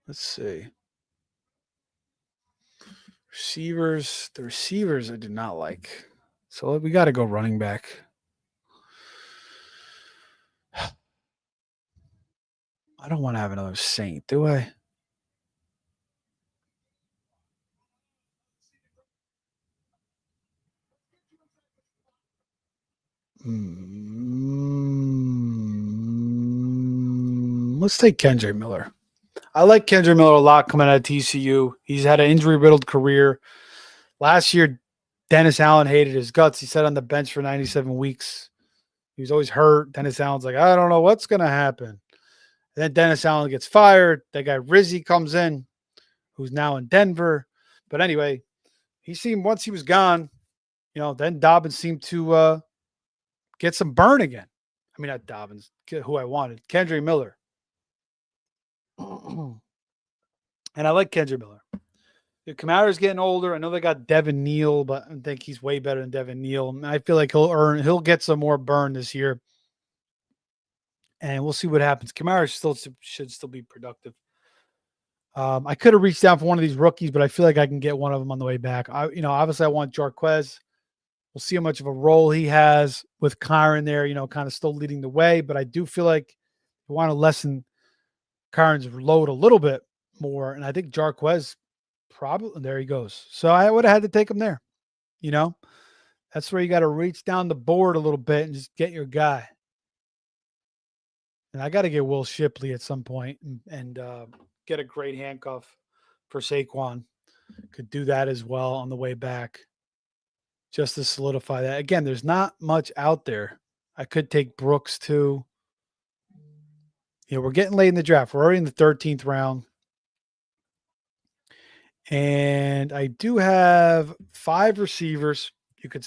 Let's see. Receivers. The receivers I do not like. So we got to go running back. I don't want to have another Saint, do I? Let's take Kendre Miller. I like Kendre Miller a lot coming out of TCU. He's had an injury-riddled career. Last year, Dennis Allen hated his guts. He sat on the bench for 97 weeks. He was always hurt. Dennis Allen's like, I don't know what's going to happen. And then Dennis Allen gets fired. That guy Rizzi comes in, who's now in Denver. But anyway, he seemed once he was gone, then Dobbins seemed to get some burn again. I mean, not Dobbins, who I wanted, Kendre Miller. And I like Kendre Miller. Kamara's getting older. I know they got Devin Neal, but I think he's way better than Devin Neal. I feel like he'll get some more burn this year. And we'll see what happens. Kamara should still be productive. I could have reached down for one of these rookies, but I feel like I can get one of them on the way back. Obviously I want Jarquez. We'll see how much of a role he has with Kyron there, kind of still leading the way. But I do feel like we want to lessen Kyron's load a little bit more. And I think Jarquez probably, there he goes. So I would have had to take him there. That's where you got to reach down the board a little bit and just get your guy. And I got to get Will Shipley at some point and get a great handcuff for Saquon. Could do that as well on the way back just to solidify that. Again, there's not much out there. I could take Brooks too. We're getting late in the draft. We're already in the 13th round. And I do have 5 receivers.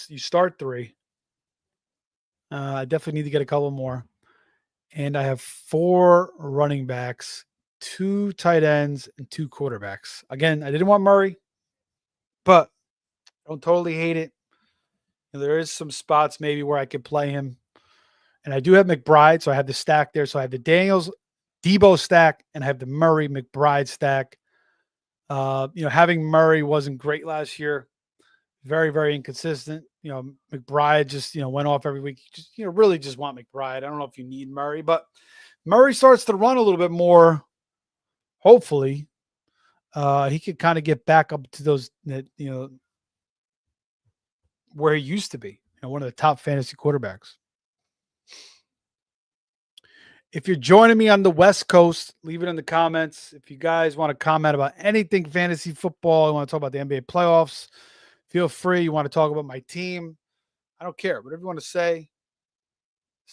You start 3. I definitely need to get a couple more. And I have 4 running backs, 2 tight ends, and 2 quarterbacks. Again, I didn't want Murray, but I don't totally hate it. There is some spots maybe where I could play him. And I do have McBride, so I have the stack there. So I have the Daniels, Debo stack, and I have the Murray McBride stack. Having Murray wasn't great last year. Very, very inconsistent. McBride just, went off every week. Just, really just want McBride. I don't know if you need Murray, but Murray starts to run a little bit more. Hopefully, he could kind of get back up to those, where he used to be, one of the top fantasy quarterbacks. If you're joining me on the West Coast, leave it in the comments. If you guys want to comment about anything fantasy football, you want to talk about the NBA playoffs, feel free. You want to talk about my team, I don't care. Whatever you want to say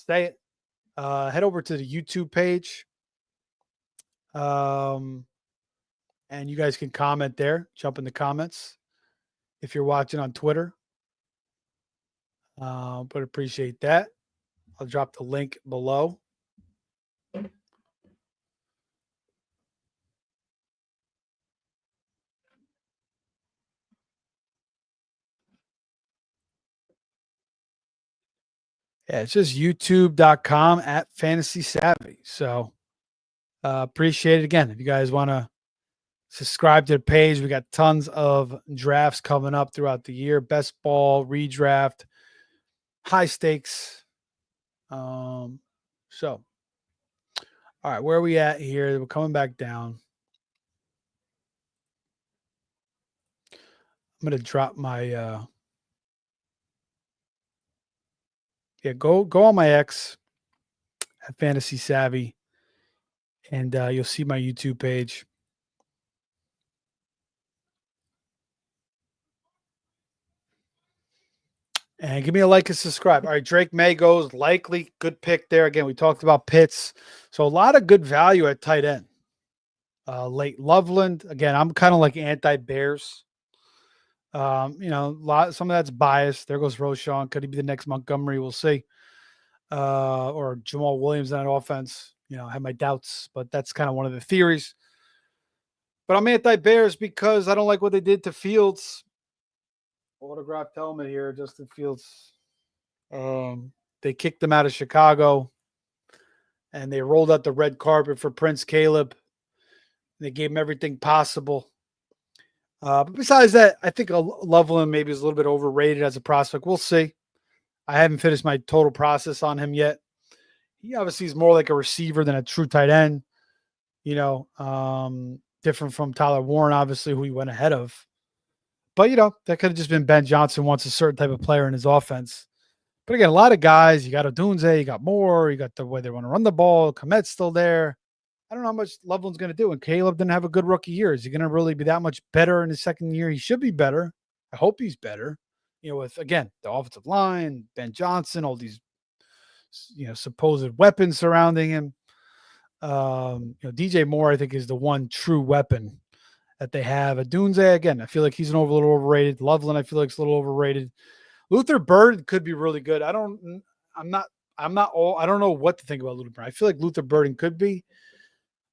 it. Head over to the YouTube page. And you guys can comment there. Jump in the comments if you're watching on Twitter. But appreciate that. I'll drop the link below. Yeah, it's just youtube.com/fantasy-savvy. So appreciate it. Again, if you guys want to subscribe to the page, we got tons of drafts coming up throughout the year. Best ball, redraft, high stakes. So, all right, where are we at here? We're coming back down. I'm going to drop my go on my X at Fantasy Savvy, and you'll see my YouTube page. And give me a like and subscribe. All right, Drake May goes likely. Good pick there. Again, we talked about Pitts. So a lot of good value at tight end. Late Loveland. Again, I'm kind of like anti-Bears. Some of that's biased. There goes Roschon. Could he be the next Montgomery? We'll see. Or Jamal Williams on that offense. I have my doubts, but that's kind of one of the theories. But I'm anti-Bears because I don't like what they did to Fields. Autographed helmet here, Justin Fields. They kicked him out of Chicago, and they rolled out the red carpet for Prince Caleb. They gave him everything possible. But besides that, I think Loveland maybe is a little bit overrated as a prospect. We'll see. I haven't finished my total process on him yet. He obviously is more like a receiver than a true tight end. Different from Tyler Warren, obviously, who he went ahead of. But, that could have just been Ben Johnson wants a certain type of player in his offense. But again, a lot of guys, you got Odunze, you got Moore, you got the way they want to run the ball. Komet's still there. I don't know how much Loveland's going to do. And Caleb didn't have a good rookie year. Is he going to really be that much better in his second year? He should be better. I hope he's better. With, again, the offensive line, Ben Johnson, all these, supposed weapons surrounding him. DJ Moore, I think, is the one true weapon that they have. Odunze, again, I feel like he's a little overrated. Loveland, I feel like, is a little overrated. Luther Burden could be really good. I don't know what to think about Luther Burden. I feel like Luther Burden could be.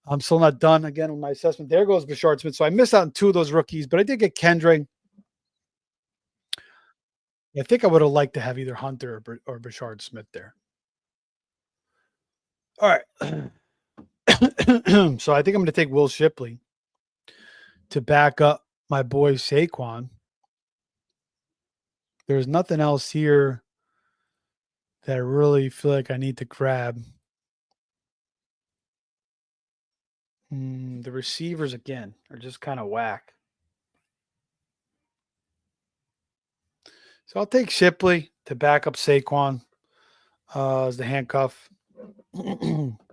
I'm still not done again with my assessment. There goes Bashard Smith. So I missed out on 2 of those rookies, but I did get Kendrick. I think I would have liked to have either Hunter or Bashard Smith there. All right. So I think I'm going to take Will Shipley to back up my boy Saquon. There's nothing else here that I really feel like I need to grab. The receivers, again, are just kind of whack. So I'll take Shipley to back up Saquon as the handcuff. And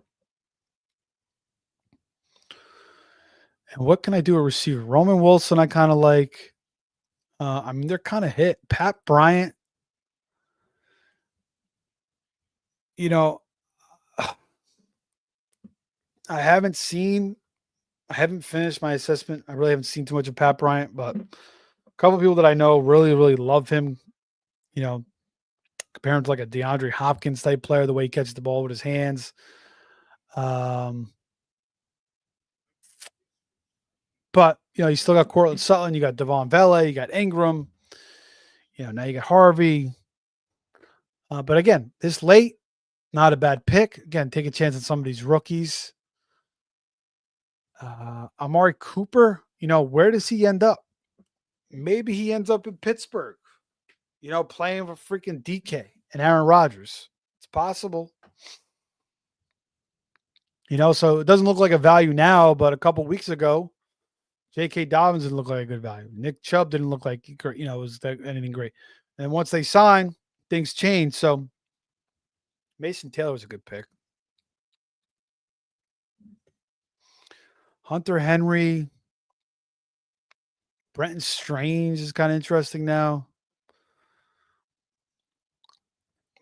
what can I do a receiver? Roman Wilson, I kind of like. They're kind of hit. Pat Bryant. I haven't finished my assessment. I really haven't seen too much of Pat Bryant, but a couple of people that I know really, really love him. Compare him to like a DeAndre Hopkins type player, the way he catches the ball with his hands. But, you still got Cortland Sutton, you got Devon Vele, you got Ingram, now you got Harvey. But again, this late, not a bad pick. Again, take a chance on some of these rookies. Amari Cooper, where does he end up? Maybe he ends up in Pittsburgh, playing for freaking DK and Aaron Rodgers. It's possible. So it doesn't look like a value now, but a couple weeks ago, J.K. Dobbins didn't look like a good value. Nick Chubb didn't look like, was anything great. And once they sign, things change. So Mason Taylor was a good pick. Hunter Henry. Brenton Strange is kind of interesting now.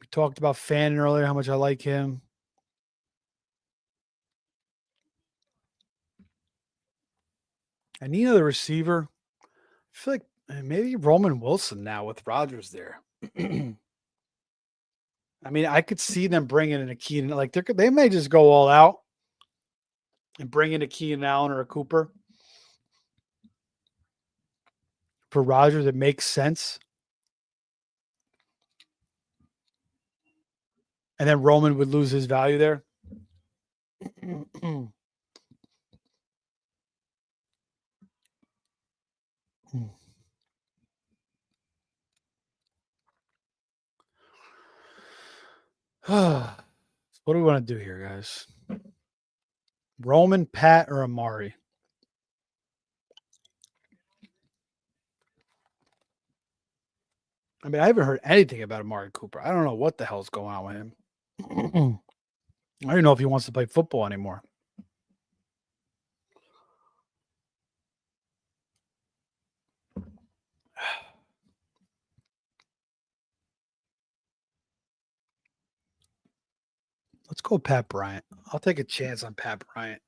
We talked about Fannin earlier, how much I like him. I need another receiver. I feel like maybe Roman Wilson now with Rodgers there. I could see them bringing in a Keenan. Like they may just go all out and bring in a Keenan Allen or a Cooper for Rodgers. It makes sense. And then Roman would lose his value there. What do we want to do here, guys? Roman, Pat, or Amari? I haven't heard anything about Amari Cooper. I don't know what the hell's going on with him. I don't even know if he wants to play football anymore. Let's go Pat Bryant. I'll take a chance on Pat Bryant.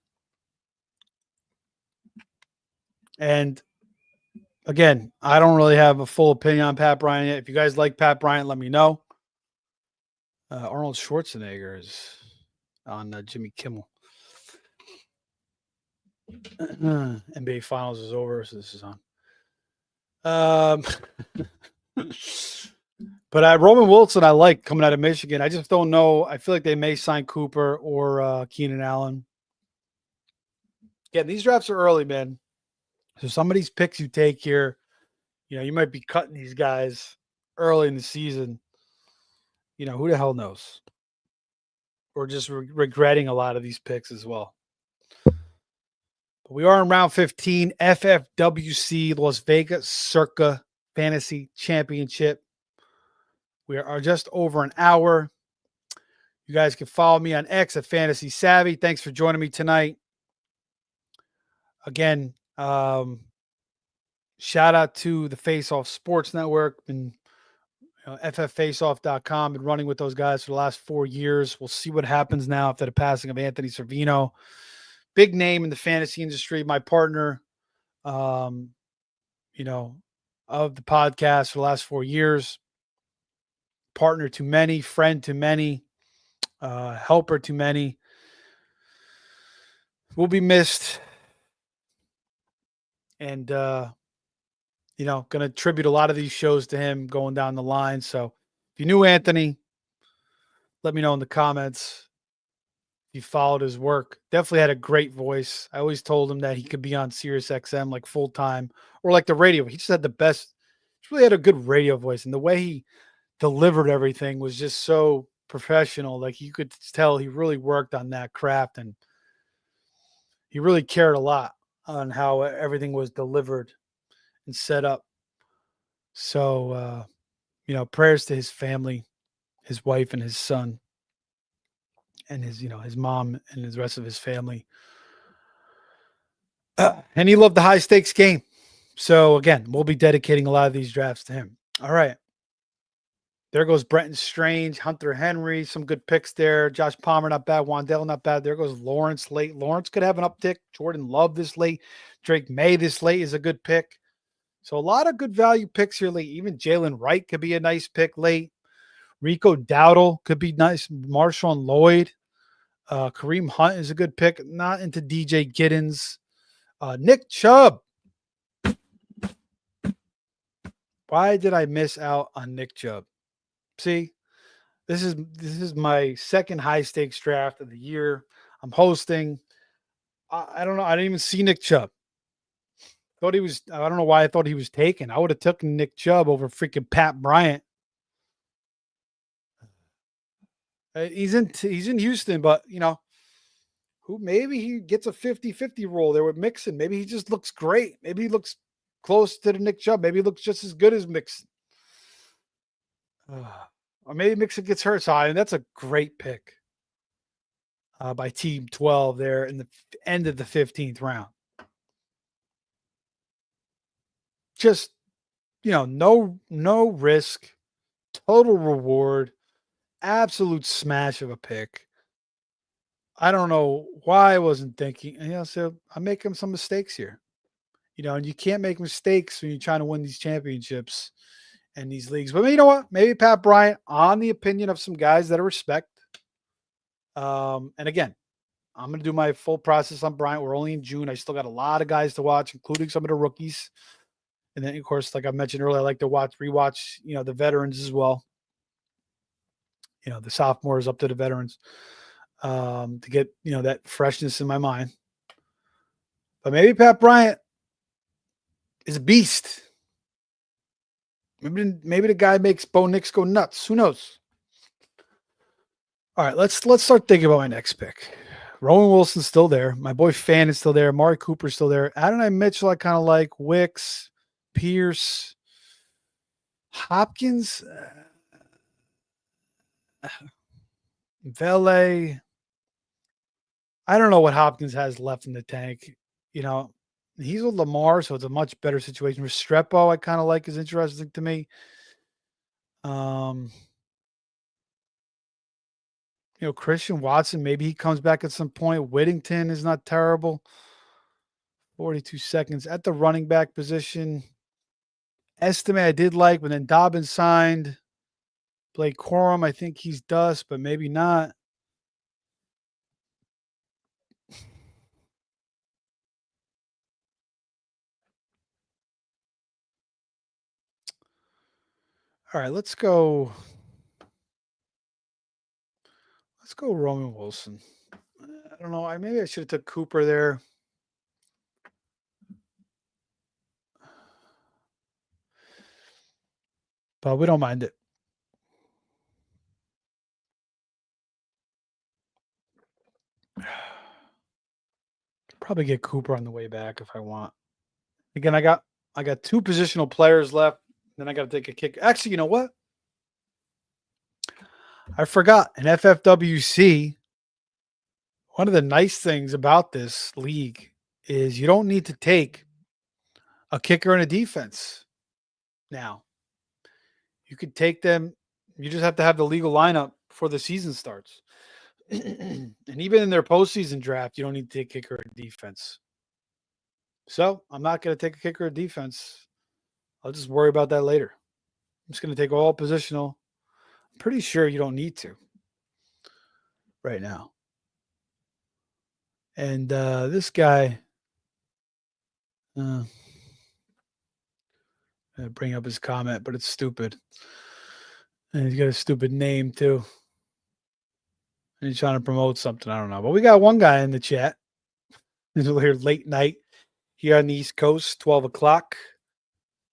And again, I don't really have a full opinion on Pat Bryant yet. If you guys like Pat Bryant, let me know. Arnold Schwarzenegger is on Jimmy Kimmel. NBA Finals is over, so this is on. But Roman Wilson, I like coming out of Michigan. I just don't know. I feel like they may sign Cooper or Keenan Allen. Yeah, these drafts are early, man. So some of these picks you take here, you might be cutting these guys early in the season. Who the hell knows? Or just regretting a lot of these picks as well. But we are in round 15, FFWC Las Vegas CIRCA Fantasy Championship. We are just over an hour. You guys can follow me on X at Fantasy Savvy. Thanks for joining me tonight. Again, shout out to the Face Off Sports Network and fffaceoff.com. Been running with those guys for the last 4 years. We'll see what happens now after the passing of Anthony Servino. Big name in the fantasy industry. My partner, of the podcast for the last 4 years. Partner to many, friend to many, helper to many. Will be missed. And, going to attribute a lot of these shows to him going down the line. So if you knew Anthony, let me know in the comments. If you followed his work, definitely had a great voice. I always told him that he could be on Sirius XM like full time or like the radio. He just had the best, he really had a good radio voice. And the way he delivered everything was just so professional. Like you could tell he really worked on that craft and he really cared a lot on how everything was delivered and set up. So, prayers to his family, his wife and his son and his mom and the rest of his family. And he loved the high stakes game. So again, we'll be dedicating a lot of these drafts to him. All right. There goes Brenton Strange, Hunter Henry, some good picks there. Josh Palmer, not bad. Wandale, not bad. There goes Lawrence late. Lawrence could have an uptick. Jordan Love this late. Drake May this late is a good pick. So a lot of good value picks here late. Even Jalen Wright could be a nice pick late. Rico Dowdle could be nice. Marshawn Lloyd. Kareem Hunt is a good pick. Not into DJ Giddens. Nick Chubb. Why did I miss out on Nick Chubb? See, this is my second high stakes draft of the year. I'm hosting. I don't know. I didn't even see Nick Chubb. Thought he was. I don't know why I thought he was taken. I would have taken Nick Chubb over freaking Pat Bryant. He's in Houston, but who maybe he gets a 50-50 role there with Mixon. Maybe he just looks great. Maybe he looks close to the Nick Chubb. Maybe he looks just as good as Mixon. Or maybe Mixon gets hurt. So that's a great pick by Team 12 there in the end of the 15th round. Just, no risk, total reward, absolute smash of a pick. I don't know why I wasn't thinking. So I'm making some mistakes here. And you can't make mistakes when you're trying to win these championships and these leagues. But you know what? Maybe Pat Bryant, on the opinion of some guys that I respect. And again, I'm going to do my full process on Bryant. We're only in June. I still got a lot of guys to watch, including some of the rookies. And then, of course, like I mentioned earlier, I like to rewatch, the veterans as well. The sophomores up to the veterans to get, that freshness in my mind. But maybe Pat Bryant is a beast. Maybe the guy makes Bo Nix go nuts. Who knows? All right, let's start thinking about my next pick. Rowan Wilson's still there. My boy Fan is still there. Amari Cooper's still there. Adonai Mitchell, I kind of like. Wicks, Pierce, Hopkins, Vele. I don't know what Hopkins has left in the tank. He's with Lamar, so it's a much better situation. Restrepo, I kind of like, is interesting to me. Christian Watson, maybe he comes back at some point. Whittington is not terrible. 42 seconds at the running back position. Estimate I did like, but then Dobbins signed. Blake Corum, I think he's dust, but maybe not. All right, let's go. Let's go Roman Wilson. I don't know. Maybe I should have took Cooper there. But we don't mind it. Probably get Cooper on the way back if I want. Again, I got 2 positional players left. Then I got to take a kick. Actually, you know what? I forgot. In FFWC, one of the nice things about this league is you don't need to take a kicker and a defense now. You could take them. You just have to have the legal lineup before the season starts. And even in their postseason draft, you don't need to take kicker or defense. So I'm not going to take a kicker or defense. I'll just worry about that later. I'm just going to take all positional. I'm pretty sure you don't need to right now. And this guy, I bring up his comment, but it's stupid. And he's got a stupid name too. And he's trying to promote something. I don't know. But we got one guy in the chat. He's here late night here on the East Coast, 12 o'clock,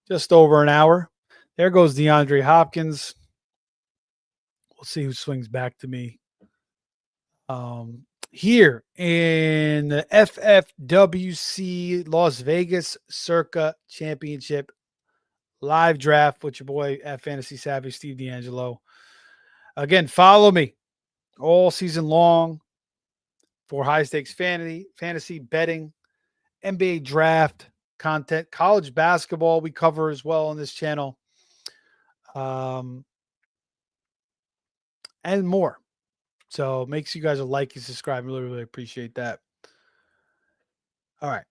just over an hour. There goes DeAndre Hopkins. We'll see who swings back to me. Here in the FFWC Las Vegas CIRCA Championship live draft with your boy at Fantasy Savvy, Steve D'Angelo. Again, follow me all season long for high stakes fantasy betting, NBA draft content, college basketball we cover as well on this channel, and more. So make sure you guys are like and subscribe. Really, really appreciate that. All right.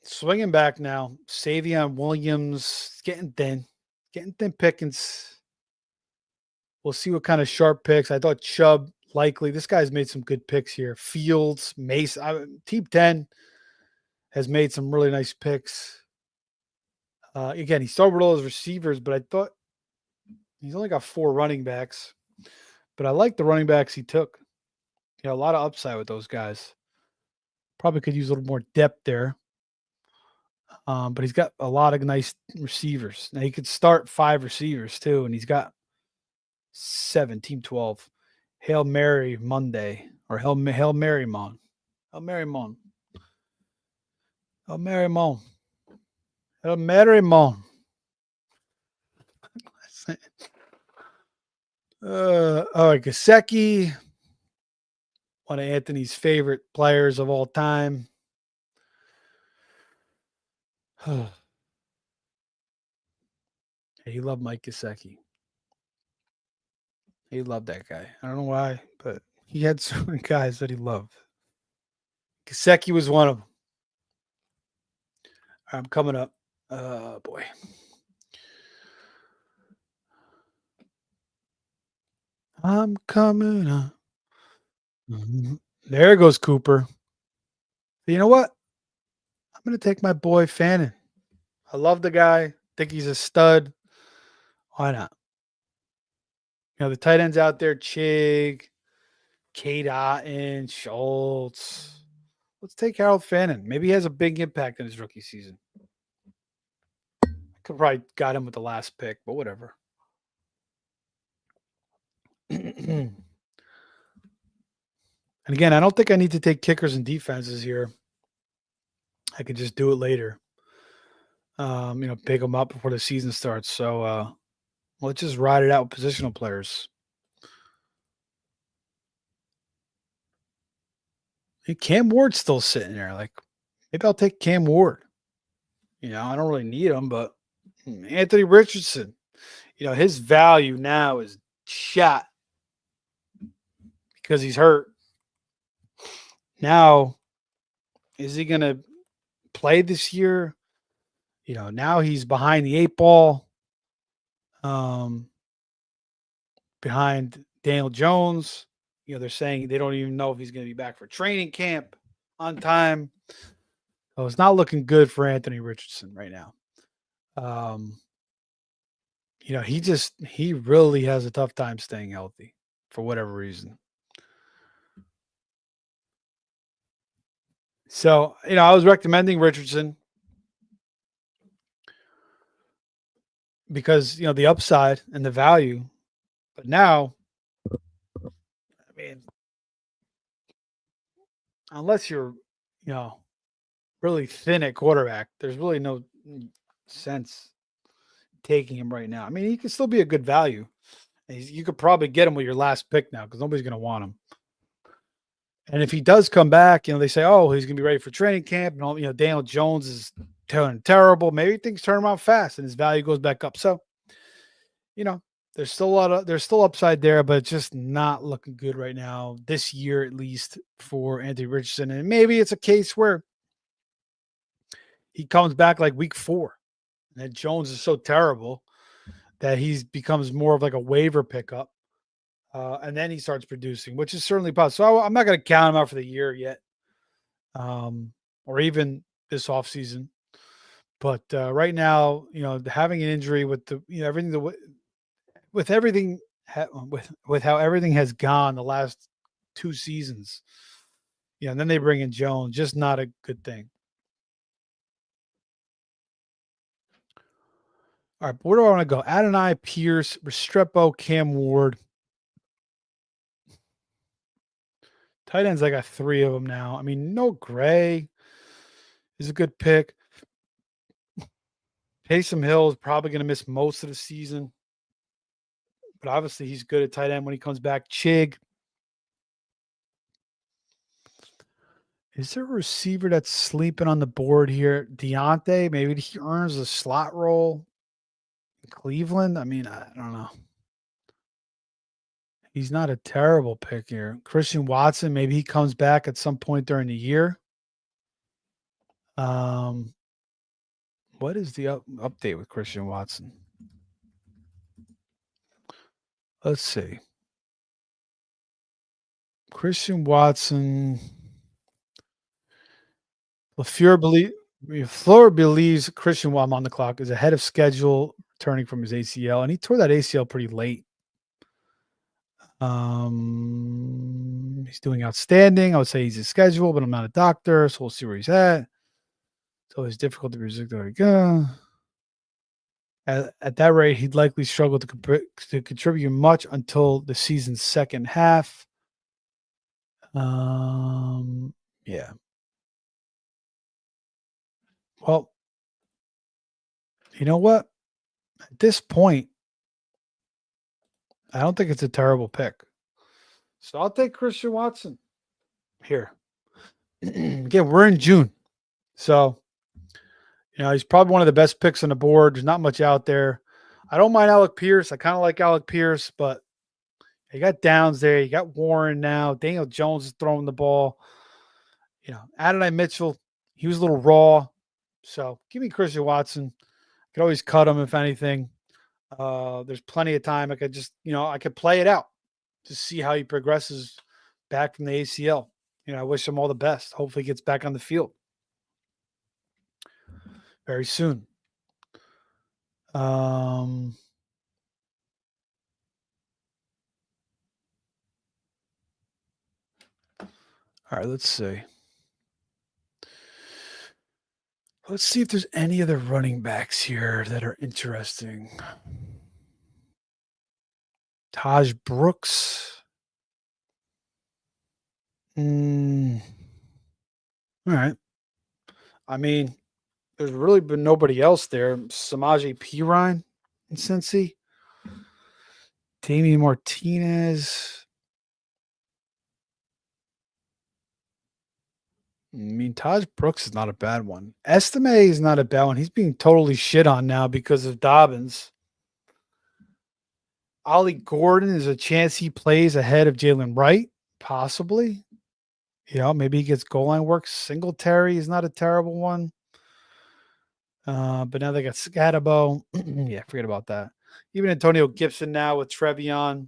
Swinging back now. Savion Williams getting thin pickings. We'll see what kind of sharp picks. I thought Chubb likely. This guy's made some good picks here. Fields, Mason, Team 10 has made some really nice picks. Again, he started with all his receivers, but I thought he's only got 4 running backs. But I like the running backs he took. A lot of upside with those guys. Probably could use a little more depth there. But he's got a lot of nice receivers. Now he could start 5 receivers too, and he's got 7, Team 12. Hail Mary Monday or Hail Mary Mon. Hail Mary Mon. Hail Mary Mon. Hail Mary Mon. All right, Gesicki, one of Anthony's favorite players of all time. He loved Mike Gesicki. He loved that guy. I don't know why, but he had certain guys that he loved. Gesicki was one of them. I'm coming up. Oh, boy. I'm coming up. There goes Cooper. But you know what? I'm going to take my boy Fannin. I love the guy. Think he's a stud. Why not? The tight ends out there, Chig, Kate Otten, Schultz. Let's take Harold Fannin. Maybe he has a big impact in his rookie season. I could probably got him with the last pick, but whatever. And again, I don't think I need to take kickers and defenses here. I could just do it later. Pick them up before the season starts. So let's just ride it out with positional players. And Cam Ward's still sitting there. Like, maybe I'll take Cam Ward. I don't really need him, but Anthony Richardson, his value now is shot because he's hurt. Now, is he going to play this year? Now he's behind the 8 ball, behind Daniel Jones. They're saying they don't even know if he's going to be back for training camp on time. So it's not looking good for Anthony Richardson right now. he really has a tough time staying healthy for whatever reason. So, I was recommending Richardson because, the upside and the value. But now, I mean, unless you're, you know, really thin at quarterback, there's really no sense taking him right now. I mean, he could still be a good value. You could probably get him with your last pick now because nobody's going to want him. And if he does come back, they say, oh, he's going to be ready for training camp. And all, Daniel Jones is turning terrible. Maybe things turn around fast and his value goes back up. So, there's still upside there, but it's just not looking good right now this year, at least for Anthony Richardson. And maybe it's a case where he comes back like week 4 and that Jones is so terrible that he becomes more of like a waiver pickup. And then he starts producing, which is certainly possible. So I'm not going to count him out for the year yet, or even this offseason. But right now, having an injury with the everything with everything with how everything has gone the last 2 seasons, and then they bring in Jones, just not a good thing. All right, where do I want to go? Adonai, Pierce, Restrepo, Cam Ward. Tight ends, I got 3 of them now. I mean, no Gray is a good pick. Taysom Hill is probably going to miss most of the season, but obviously he's good at tight end when he comes back. Chig. Is there a receiver that's sleeping on the board here? Deontay, maybe he earns a slot role in Cleveland. I mean, I don't know. He's not a terrible pick here. Christian Watson, maybe he comes back at some point during the year. What is the update with Christian Watson? Let's see. Christian Watson. LaFleur believes Christian, while I'm on the clock, is ahead of schedule returning from his ACL, and he tore that ACL pretty late. He's doing outstanding. I would say he's a schedule, but I'm not a doctor, so we'll see where he's at. It's always difficult to predict where he go. At that rate, he'd likely struggle to contribute much until the season's second half. Yeah. Well, you know what? At this point, I don't think it's a terrible pick. So I'll take Christian Watson here. Again, we're in June. So, he's probably one of the best picks on the board. There's not much out there. I don't mind Alec Pierce. I kind of like Alec Pierce, but you got Downs there. You got Warren now. Daniel Jones is throwing the ball. Adonai Mitchell, he was a little raw. So give me Christian Watson. I could always cut him if anything. There's plenty of time. I could just, I could play it out to see how he progresses back from the ACL. I wish him all the best. Hopefully he gets back on the field very soon. All right, let's see. Let's see if there's any other running backs here that are interesting. Taj Brooks. All right. I mean, there's really been nobody else there. Samaje Perine in Cincy. Damian Martinez. I mean, Taj Brooks is not a bad one. Estime is not a bad one. He's being totally shit on now because of Dobbins. Ollie Gordon is a chance he plays ahead of Jalen Wright, possibly. Maybe he gets goal line work. Singletary is not a terrible one. But now they got Scatabo. Yeah, forget about that. Even Antonio Gibson now with Trevion.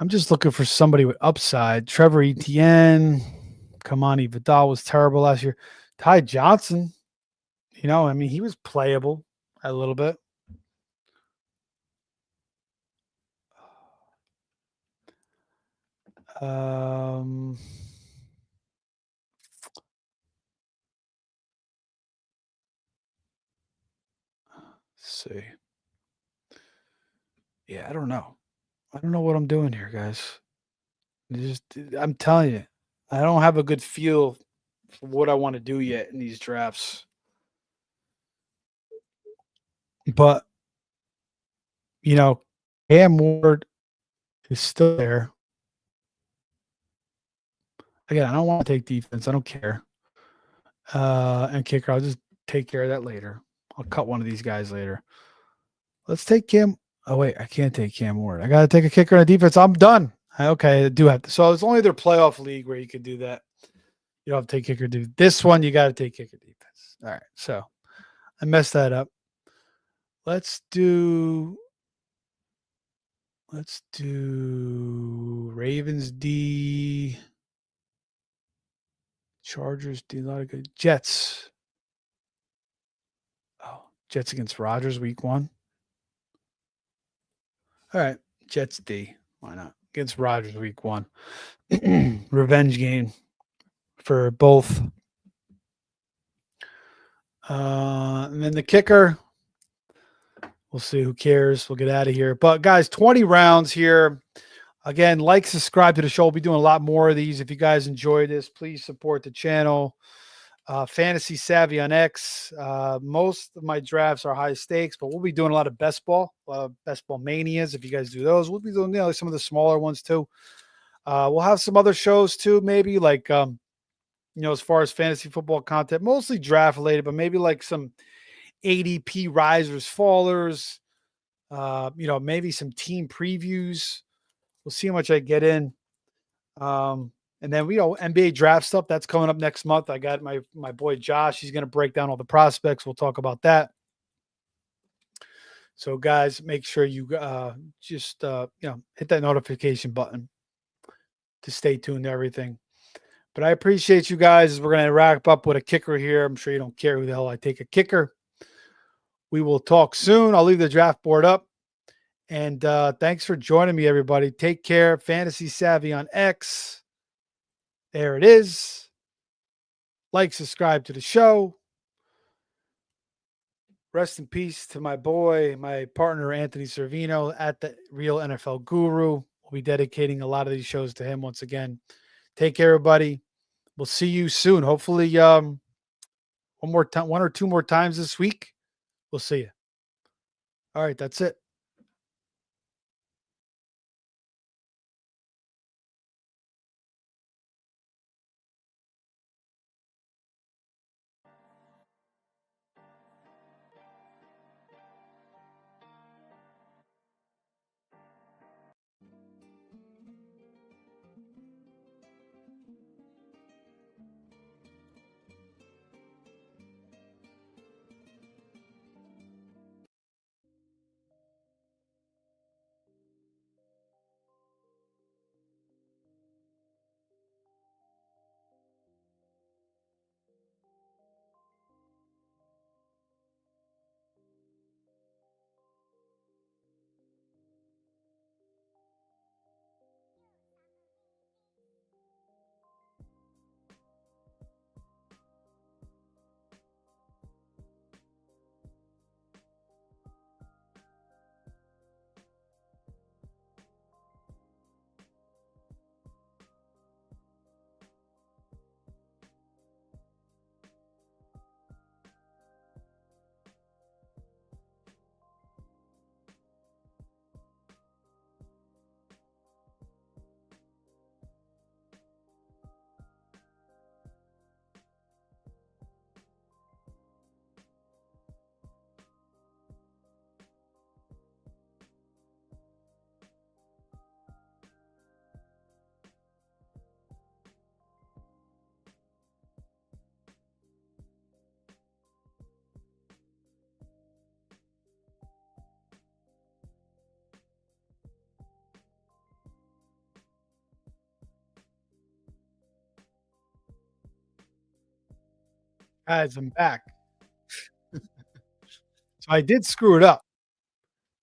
I'm just looking for somebody with upside. Trevor Etienne. Kamani Vidal was terrible last year. Ty Johnson. He was playable. A little bit. Um, let's see. Yeah, I don't know. I don't know what I'm doing here, guys. I'm telling you, I don't have a good feel for what I want to do yet in these drafts. But you know, Cam Ward is still there. Again, I don't want to take defense. I don't care. And kicker, I'll just take care of that later. I'll cut one of these guys later. Let's take Cam. Oh wait, I can't take Cam Ward. I got to take a kicker and a defense. I'm done. Okay, I do have to. So it's only their playoff league where you could do that. You don't have to take kicker. Do this one. You got to take kicker defense. All right. So I messed that up. Let's do Ravens D, Chargers D. A lot of good Jets. Oh, Jets against Rodgers week 1. All right, Jets D. Why not? Against Rodgers week 1. Revenge game for both. And then the kicker. We'll see. Who cares? We'll get out of here. But guys, 20 rounds here. Again, like, subscribe to the show. We'll be doing a lot more of these. If you guys enjoy this, please support the channel. Fantasy Savvy on X. Most of my drafts are high stakes, but we'll be doing a lot of best ball, best ball manias. If you guys do those, we'll be doing some of the smaller ones too. We'll have some other shows too, maybe like as far as fantasy football content, mostly draft related, but maybe like some ADP risers, fallers. Maybe some team previews. We'll see how much I get in. And then NBA draft stuff that's coming up next month. I got my boy Josh. He's going to break down all the prospects. We'll talk about that. So guys, make sure you just hit that notification button to stay tuned to everything. But I appreciate you guys. We're going to wrap up with a kicker here. I'm sure you don't care who the hell I take a kicker. We will talk soon. I'll leave the draft board up. And thanks for joining me, everybody. Take care. Fantasy Savvy on X. There it is. Like, subscribe to the show. Rest in peace to my boy, my partner, Anthony Servino at the Real NFL Guru. We'll be dedicating a lot of these shows to him once again. Take care, everybody. We'll see you soon. Hopefully, one or two more times this week. We'll see you. All right, that's it. Guys, I'm back. I did screw it up.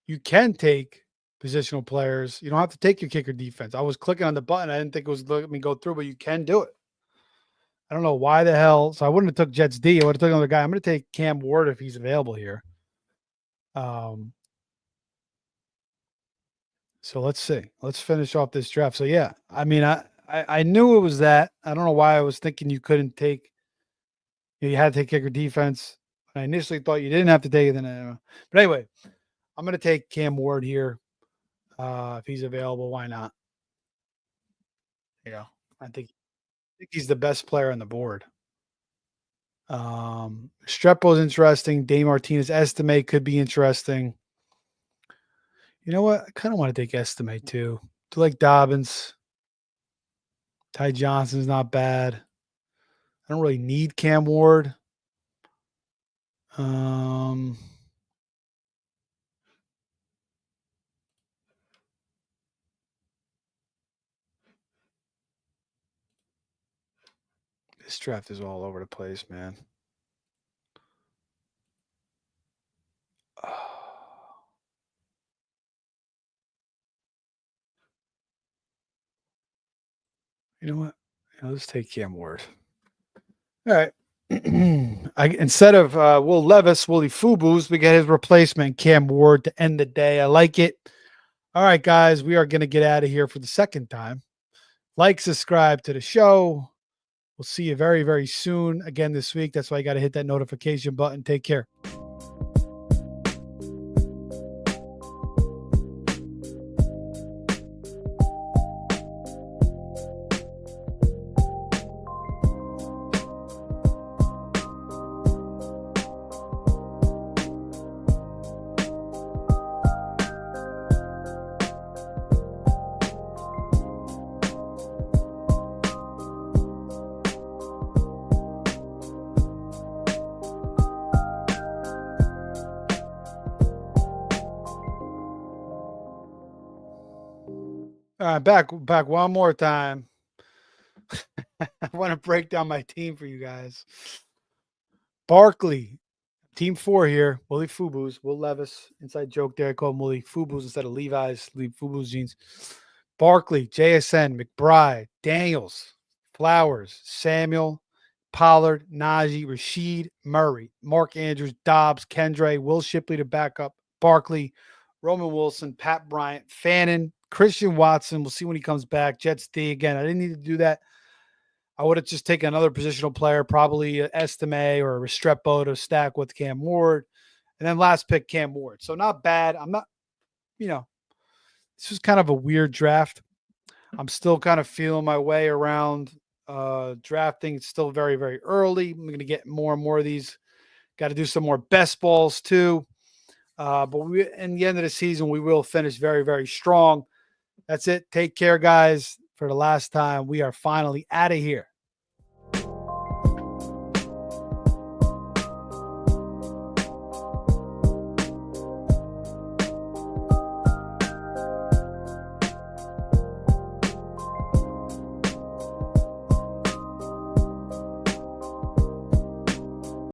You can take positional players. You don't have to take your kicker defense. I was clicking on the button. I didn't think it was letting me go through, but you can do it. I don't know why the hell. So I wouldn't have took Jets D. I would have took another guy. I'm going to take Cam Ward if he's available here. So let's see. Let's finish off this draft. So yeah, I mean, I knew it was that. I don't know why I was thinking you couldn't take. You had to take kicker defense. I initially thought you didn't have to take it. But anyway, I'm going to take Cam Ward here. If he's available, why not? I think he's the best player on the board. Strepo's interesting. Dave Martinez estimate could be interesting. You know what? I kind of want to take estimate too. Do like Dobbins. Ty Johnson's not bad. I don't really need Cam Ward. This draft is all over the place, man. You know what? Let's take Cam Ward. All right. Instead of Will Levis, Willie Fubu's, we get his replacement, Cam Ward, to end the day. I like it. All right, guys, we are going to get out of here for the second time. Like, subscribe to the show. We'll see you very, very soon again this week. That's why you got to hit that notification button. Take care. All right, back one more time. I want to break down my team for you guys. Barkley, team 4 here. Willie Fubu's, Will Levis. Inside joke there. I call him Willie Fubu's instead of Levi's. Fubu's jeans. Barkley, JSN, McBride, Daniels, Flowers, Samuel, Pollard, Najee, Rashid, Murray, Mark Andrews, Dobbs, Kendre, Will Shipley to back up Barkley, Roman Wilson, Pat Bryant, Fannin, Christian Watson. We'll see when he comes back. Jets D again. I didn't need to do that. I would have just taken another positional player, probably Estime or a Restrepo to stack with Cam Ward. And then last pick, Cam Ward. So not bad. I'm not, this was kind of a weird draft. I'm still kind of feeling my way around drafting. It's still very, very early. I'm going to get more and more of these. Got to do some more best balls too. But in the end of the season, we will finish very, very strong. That's it. Take care, guys. For the last time, we are finally out of here.